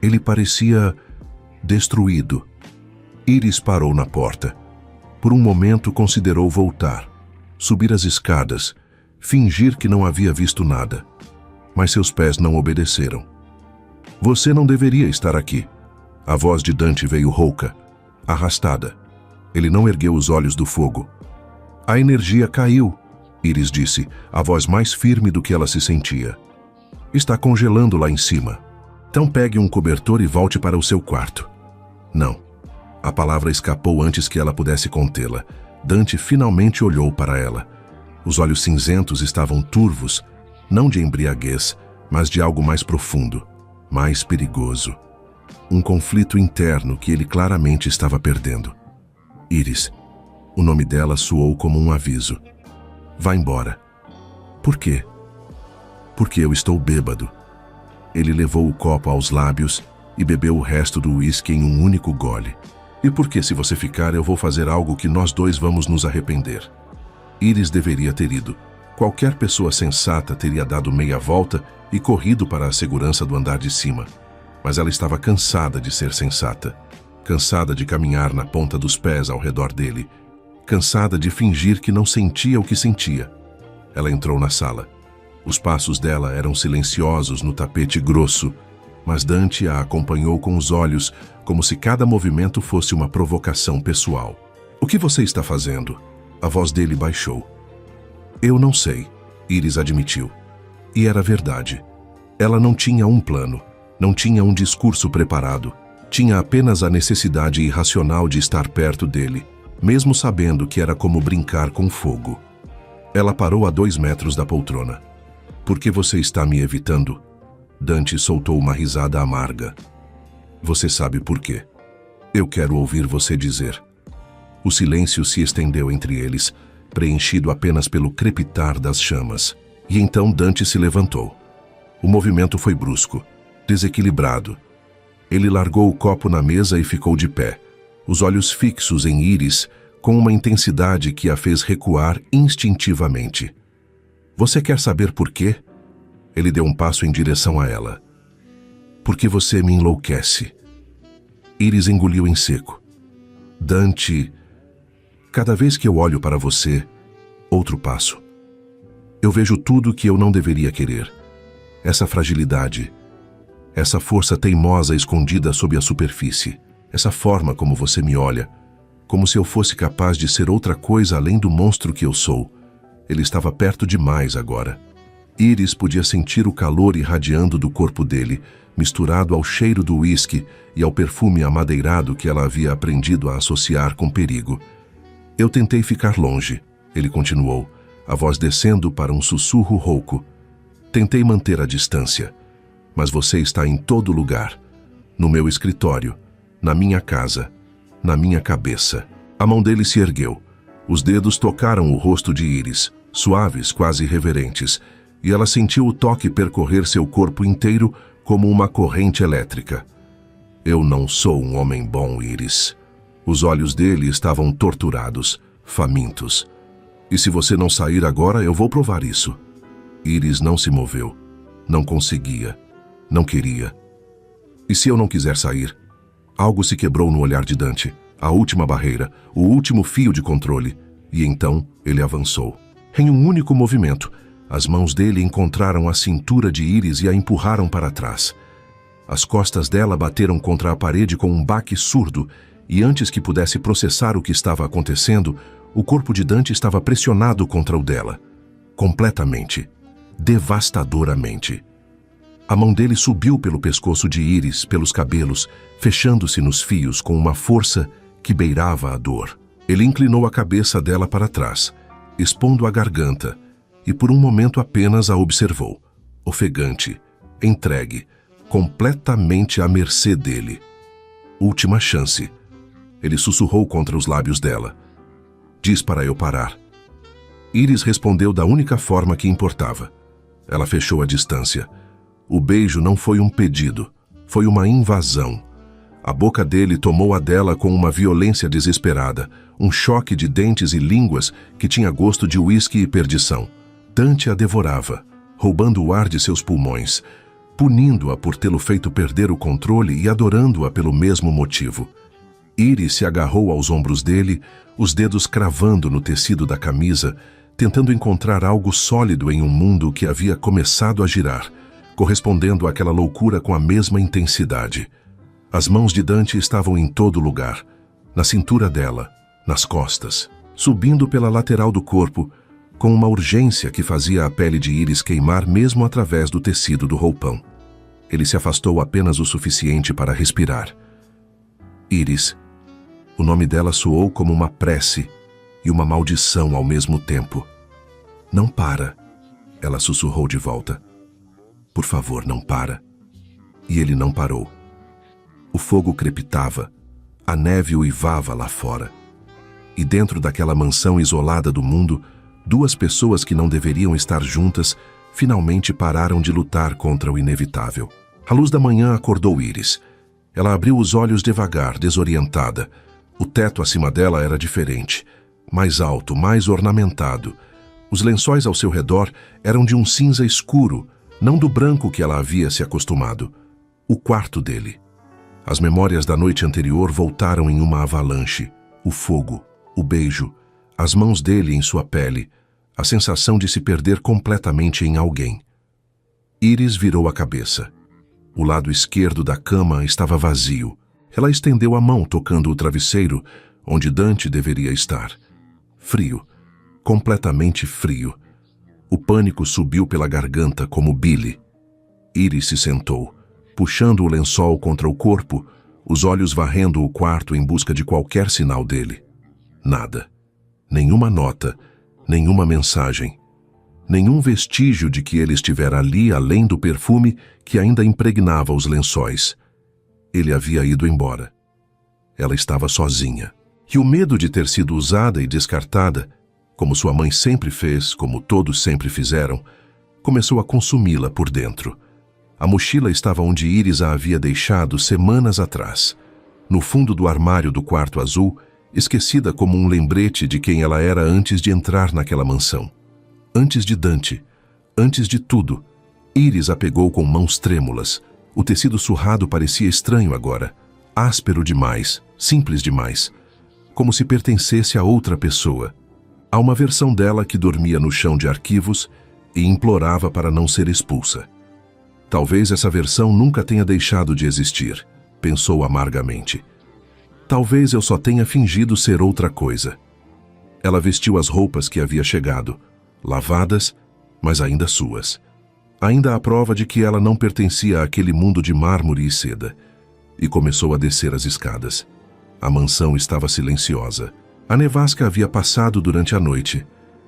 Ele parecia destruído. Iris parou na porta. Por um momento considerou voltar, subir as escadas, fingir que não havia visto nada. Mas seus pés não obedeceram. Você não deveria estar aqui. A voz de Dante veio rouca, arrastada. Ele não ergueu os olhos do fogo. A energia caiu, Iris disse, a voz mais firme do que ela se sentia. Está congelando lá em cima. Então pegue um cobertor e volte para o seu quarto. Não. A palavra escapou antes que ela pudesse contê-la. Dante finalmente olhou para ela. Os olhos cinzentos estavam turvos, não de embriaguez, mas de algo mais profundo, mais perigoso. Um conflito interno que ele claramente estava perdendo. Iris. O nome dela soou como um aviso. Vá embora. Por quê? Porque eu estou bêbado. Ele levou o copo aos lábios e bebeu o resto do uísque em um único gole. E porque se você ficar, eu vou fazer algo que nós dois vamos nos arrepender. Iris deveria ter ido. Qualquer pessoa sensata teria dado meia volta e corrido para a segurança do andar de cima. Mas ela estava cansada de ser sensata. Cansada de caminhar na ponta dos pés ao redor dele. Cansada de fingir que não sentia o que sentia. Ela entrou na sala. Os passos dela eram silenciosos no tapete grosso, mas Dante a acompanhou com os olhos, como se cada movimento fosse uma provocação pessoal. O que você está fazendo? A voz dele baixou. Eu não sei, Iris admitiu. E era verdade. Ela não tinha um plano, não tinha um discurso preparado. Tinha apenas a necessidade irracional de estar perto dele, mesmo sabendo que era como brincar com fogo. Ela parou a 2 metros da poltrona. Por que você está me evitando? Dante soltou uma risada amarga. Você sabe por quê. Eu quero ouvir você dizer. O silêncio se estendeu entre eles, preenchido apenas pelo crepitar das chamas. E então Dante se levantou. O movimento foi brusco, desequilibrado. Ele largou o copo na mesa e ficou de pé, os olhos fixos em Iris, com uma intensidade que a fez recuar instintivamente. Você quer saber por quê? Ele deu um passo em direção a ela. Porque você me enlouquece. Iris engoliu em seco. Dante, cada vez que eu olho para você, outro passo. Eu vejo tudo que eu não deveria querer. Essa fragilidade, essa força teimosa escondida sob a superfície, essa forma como você me olha, como se eu fosse capaz de ser outra coisa além do monstro que eu sou. Ele estava perto demais agora. Iris podia sentir o calor irradiando do corpo dele, misturado ao cheiro do uísque e ao perfume amadeirado que ela havia aprendido a associar com perigo. Eu tentei ficar longe, ele continuou, a voz descendo para um sussurro rouco. Tentei manter a distância, mas você está em todo lugar. No meu escritório, na minha casa, na minha cabeça. A mão dele se ergueu. Os dedos tocaram o rosto de Iris, suaves, quase reverentes, e ela sentiu o toque percorrer seu corpo inteiro como uma corrente elétrica. Eu não sou um homem bom, Iris. Os olhos dele estavam torturados, famintos. E se você não sair agora, eu vou provar isso. Iris não se moveu. Não conseguia. Não queria. E se eu não quiser sair? Algo se quebrou no olhar de Dante. A última barreira, o último fio de controle. E então ele avançou. Em um único movimento, as mãos dele encontraram a cintura de Iris e a empurraram para trás. As costas dela bateram contra a parede com um baque surdo, e antes que pudesse processar o que estava acontecendo, o corpo de Dante estava pressionado contra o dela. Completamente. Devastadoramente. A mão dele subiu pelo pescoço de Iris, pelos cabelos, fechando-se nos fios com uma força que beirava a dor. Ele inclinou a cabeça dela para trás, expondo a garganta, e por um momento apenas a observou, ofegante, entregue, completamente à mercê dele. Última chance. Ele sussurrou contra os lábios dela. Diz para eu parar. Iris respondeu da única forma que importava. Ela fechou a distância. O beijo não foi um pedido, foi uma invasão. A boca dele tomou a dela com uma violência desesperada, um choque de dentes e línguas que tinha gosto de uísque e perdição. Dante a devorava, roubando o ar de seus pulmões, punindo-a por tê-lo feito perder o controle e adorando-a pelo mesmo motivo. Iris se agarrou aos ombros dele, os dedos cravando no tecido da camisa, tentando encontrar algo sólido em um mundo que havia começado a girar, correspondendo àquela loucura com a mesma intensidade. As mãos de Dante estavam em todo lugar, na cintura dela, nas costas, subindo pela lateral do corpo, com uma urgência que fazia a pele de Iris queimar mesmo através do tecido do roupão. Ele se afastou apenas o suficiente para respirar. Iris. O nome dela soou como uma prece e uma maldição ao mesmo tempo. Não para, ela sussurrou de volta. Por favor, não para. E ele não parou. O fogo crepitava, a neve uivava lá fora. E dentro daquela mansão isolada do mundo, Duas pessoas que não deveriam estar juntas finalmente pararam de lutar contra o inevitável. A luz da manhã acordou Iris. Ela abriu os olhos devagar, desorientada. O teto acima dela era diferente, mais alto, mais ornamentado. Os lençóis ao seu redor eram de um cinza escuro, não do branco que ela havia se acostumado. O quarto dele. As memórias da noite anterior voltaram em uma avalanche. O fogo, o beijo, as mãos dele em sua pele, a sensação de se perder completamente em alguém. Iris virou a cabeça. O lado esquerdo da cama estava vazio. Ela estendeu a mão tocando o travesseiro, onde Dante deveria estar. Frio, completamente frio. O pânico subiu pela garganta como bile. Iris se sentou, puxando o lençol contra o corpo, os olhos varrendo o quarto em busca de qualquer sinal dele. Nada. Nenhuma nota, nenhuma mensagem. Nenhum vestígio de que ele estivera ali além do perfume que ainda impregnava os lençóis. Ele havia ido embora. Ela estava sozinha. E o medo de ter sido usada e descartada, como sua mãe sempre fez, como todos sempre fizeram, começou a consumi-la por dentro. A mochila estava onde Iris a havia deixado semanas atrás, no fundo do armário do quarto azul, esquecida como um lembrete de quem ela era antes de entrar naquela mansão. Antes de Dante, antes de tudo, Iris a pegou com mãos trêmulas. O tecido surrado parecia estranho agora, áspero demais, simples demais, como se pertencesse a outra pessoa, a uma versão dela que dormia no chão de arquivos e implorava para não ser expulsa. Talvez essa versão nunca tenha deixado de existir, pensou amargamente. Talvez eu só tenha fingido ser outra coisa. Ela vestiu as roupas que havia chegado, lavadas, mas ainda suas. Ainda a prova de que ela não pertencia àquele mundo de mármore e seda. E começou a descer as escadas. A mansão estava silenciosa. A nevasca havia passado durante a noite,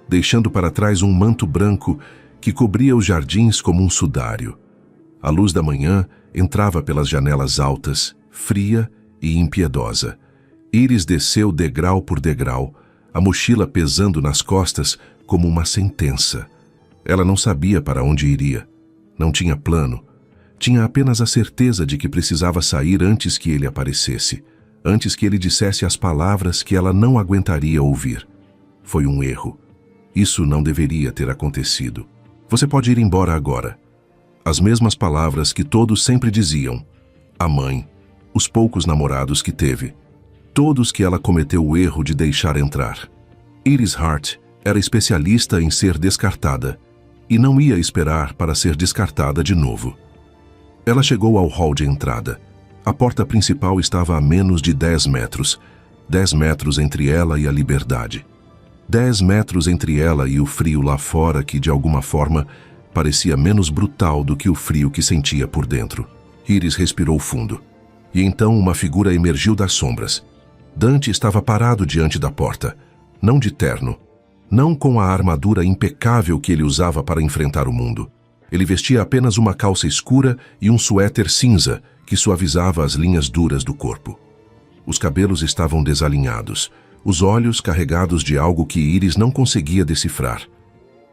deixando para trás um manto branco que cobria os jardins como um sudário. A luz da manhã entrava pelas janelas altas, fria e impiedosa. Iris desceu degrau por degrau, a mochila pesando nas costas como uma sentença. Ela não sabia para onde iria. Não tinha plano. Tinha apenas a certeza de que precisava sair antes que ele aparecesse, antes que ele dissesse as palavras que ela não aguentaria ouvir. Foi um erro. Isso não deveria ter acontecido. Você pode ir embora agora. As mesmas palavras que todos sempre diziam. A mãe, os poucos namorados que teve, todos que ela cometeu o erro de deixar entrar. Iris Hart era especialista em ser descartada e não ia esperar para ser descartada de novo. Ela chegou ao hall de entrada. A porta principal estava a menos de 10 metros. 10 metros entre ela e a liberdade. 10 metros entre ela e o frio lá fora que, de alguma forma, parecia menos brutal do que o frio que sentia por dentro. Iris respirou fundo. E então uma figura emergiu das sombras. Dante estava parado diante da porta, não de terno, não com a armadura impecável que ele usava para enfrentar o mundo. Ele vestia apenas uma calça escura e um suéter cinza que suavizava as linhas duras do corpo. Os cabelos estavam desalinhados, os olhos carregados de algo que Iris não conseguia decifrar.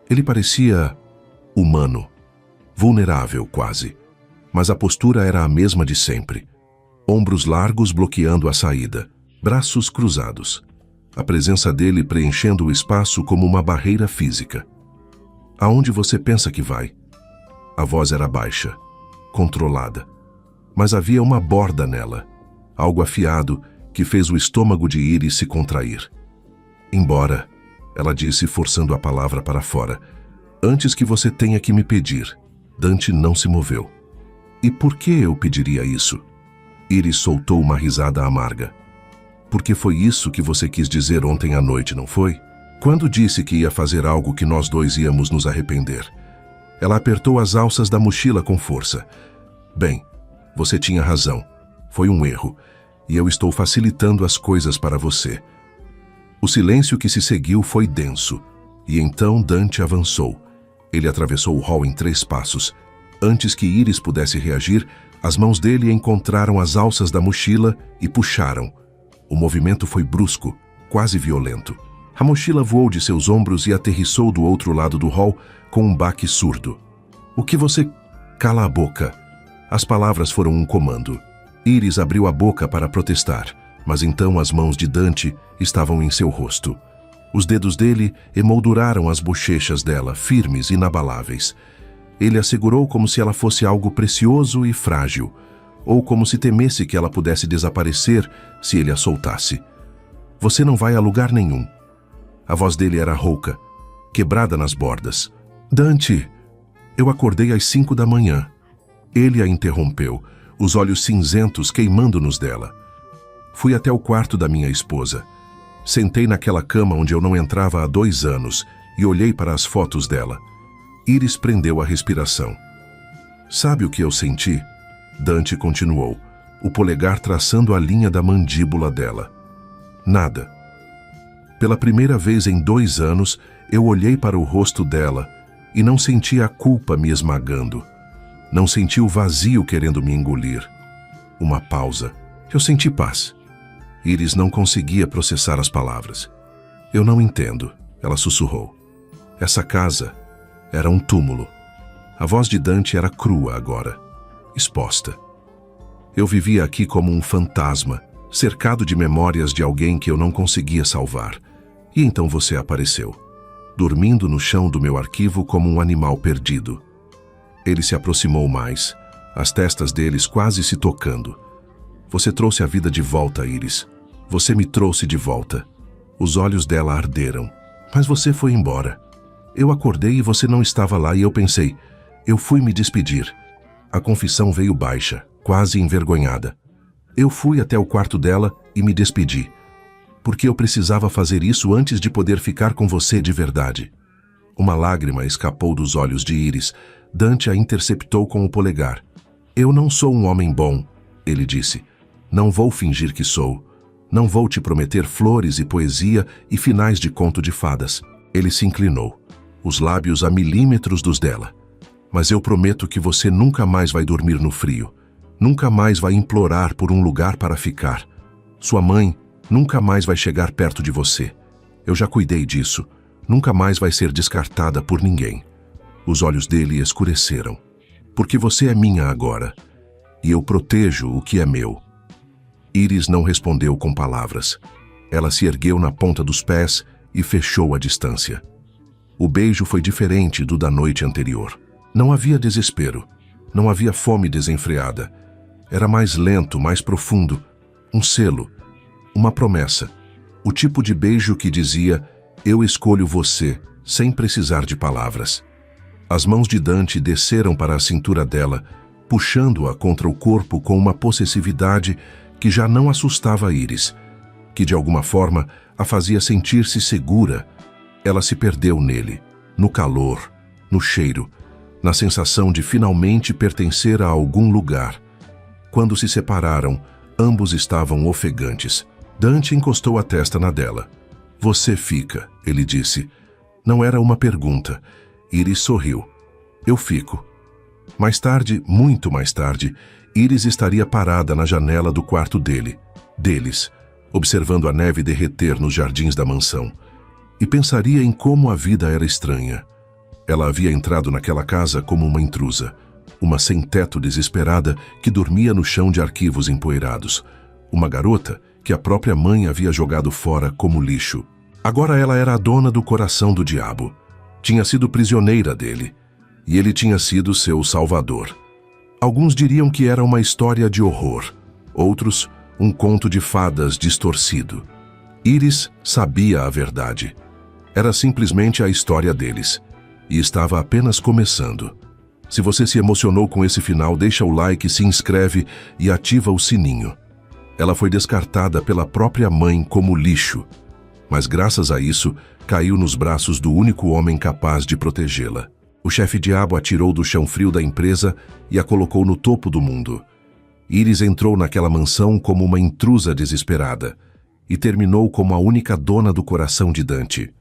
Ele parecia humano, vulnerável quase, mas a postura era a mesma de sempre. Ombros largos bloqueando a saída, braços cruzados. A presença dele preenchendo o espaço como uma barreira física. Aonde você pensa que vai? A voz era baixa, controlada. Mas havia uma borda nela, algo afiado que fez o estômago de Iris se contrair. Embora, ela disse forçando a palavra para fora, antes que você tenha que me pedir. Dante não se moveu. E por que eu pediria isso? Iris soltou uma risada amarga. Porque foi isso que você quis dizer ontem à noite, não foi? Quando disse que ia fazer algo que nós dois íamos nos arrepender. Ela apertou as alças da mochila com força. Bem, você tinha razão. Foi um erro. E eu estou facilitando as coisas para você. O silêncio que se seguiu foi denso. E então Dante avançou. Ele atravessou o hall em 3 passos. Antes que Iris pudesse reagir, as mãos dele encontraram as alças da mochila e puxaram. O movimento foi brusco, quase violento. A mochila voou de seus ombros e aterrissou do outro lado do hall com um baque surdo. O que você... Cala a boca. As palavras foram um comando. Iris abriu a boca para protestar, mas então as mãos de Dante estavam em seu rosto. Os dedos dele emolduraram as bochechas dela, firmes e inabaláveis. Ele a segurou como se ela fosse algo precioso e frágil, ou como se temesse que ela pudesse desaparecer se ele a soltasse. Você não vai a lugar nenhum. A voz dele era rouca, quebrada nas bordas. Dante! Eu acordei às 5 da manhã. Ele a interrompeu, os olhos cinzentos queimando nos dela. Fui até o quarto da minha esposa. Sentei naquela cama onde eu não entrava há 2 anos e olhei para as fotos dela. Iris prendeu a respiração. Sabe o que eu senti? Dante continuou, o polegar traçando a linha da mandíbula dela. Nada. Pela primeira vez em 2 anos, eu olhei para o rosto dela e não senti a culpa me esmagando. Não senti o vazio querendo me engolir. Uma pausa. Eu senti paz. Iris não conseguia processar as palavras. Eu não entendo, ela sussurrou. Essa casa era um túmulo. A voz de Dante era crua agora, exposta. Eu vivia aqui como um fantasma, cercado de memórias de alguém que eu não conseguia salvar. E então você apareceu, dormindo no chão do meu arquivo como um animal perdido. Ele se aproximou mais, as testas deles quase se tocando. Você trouxe a vida de volta, Iris. Você me trouxe de volta. Os olhos dela arderam. Mas você foi embora. Eu acordei e você não estava lá e eu pensei, eu fui me despedir. A confissão veio baixa, quase envergonhada. Eu fui até o quarto dela e me despedi. Porque eu precisava fazer isso antes de poder ficar com você de verdade. Uma lágrima escapou dos olhos de Iris. Dante a interceptou com o polegar. Eu não sou um homem bom, ele disse. Não vou fingir que sou. Não vou te prometer flores e poesia e finais de conto de fadas. Ele se inclinou, os lábios a milímetros dos dela. Mas eu prometo que você nunca mais vai dormir no frio. Nunca mais vai implorar por um lugar para ficar. Sua mãe nunca mais vai chegar perto de você. Eu já cuidei disso. Nunca mais vai ser descartada por ninguém. Os olhos dele escureceram. Porque você é minha agora. E eu protejo o que é meu. Iris não respondeu com palavras. Ela se ergueu na ponta dos pés e fechou a distância. O beijo foi diferente do da noite anterior. Não havia desespero. Não havia fome desenfreada. Era mais lento, mais profundo. Um selo. Uma promessa. O tipo de beijo que dizia, eu escolho você, sem precisar de palavras. As mãos de Dante desceram para a cintura dela, puxando-a contra o corpo com uma possessividade que já não assustava Iris, que de alguma forma a fazia sentir-se segura. Ela se perdeu nele, no calor, no cheiro, na sensação de finalmente pertencer a algum lugar. Quando se separaram, ambos estavam ofegantes. Dante encostou a testa na dela. Você fica, ele disse. Não era uma pergunta. Iris sorriu. Eu fico. Mais tarde, muito mais tarde, Iris estaria parada na janela do quarto deles, observando a neve derreter nos jardins da mansão, e pensaria em como a vida era estranha. Ela havia entrado naquela casa como uma intrusa, uma sem-teto desesperada que dormia no chão de arquivos empoeirados, uma garota que a própria mãe havia jogado fora como lixo. Agora ela era a dona do coração do diabo. Tinha sido prisioneira dele, e ele tinha sido seu salvador. Alguns diriam que era uma história de horror, outros, um conto de fadas distorcido. Iris sabia a verdade. Era simplesmente a história deles, e estava apenas começando. Se você se emocionou com esse final, deixa o like, se inscreve e ativa o sininho. Ela foi descartada pela própria mãe como lixo, mas graças a isso, caiu nos braços do único homem capaz de protegê-la. O chefe diabo a tirou do chão frio da empresa e a colocou no topo do mundo. Iris entrou naquela mansão como uma intrusa desesperada e terminou como a única dona do coração de Dante.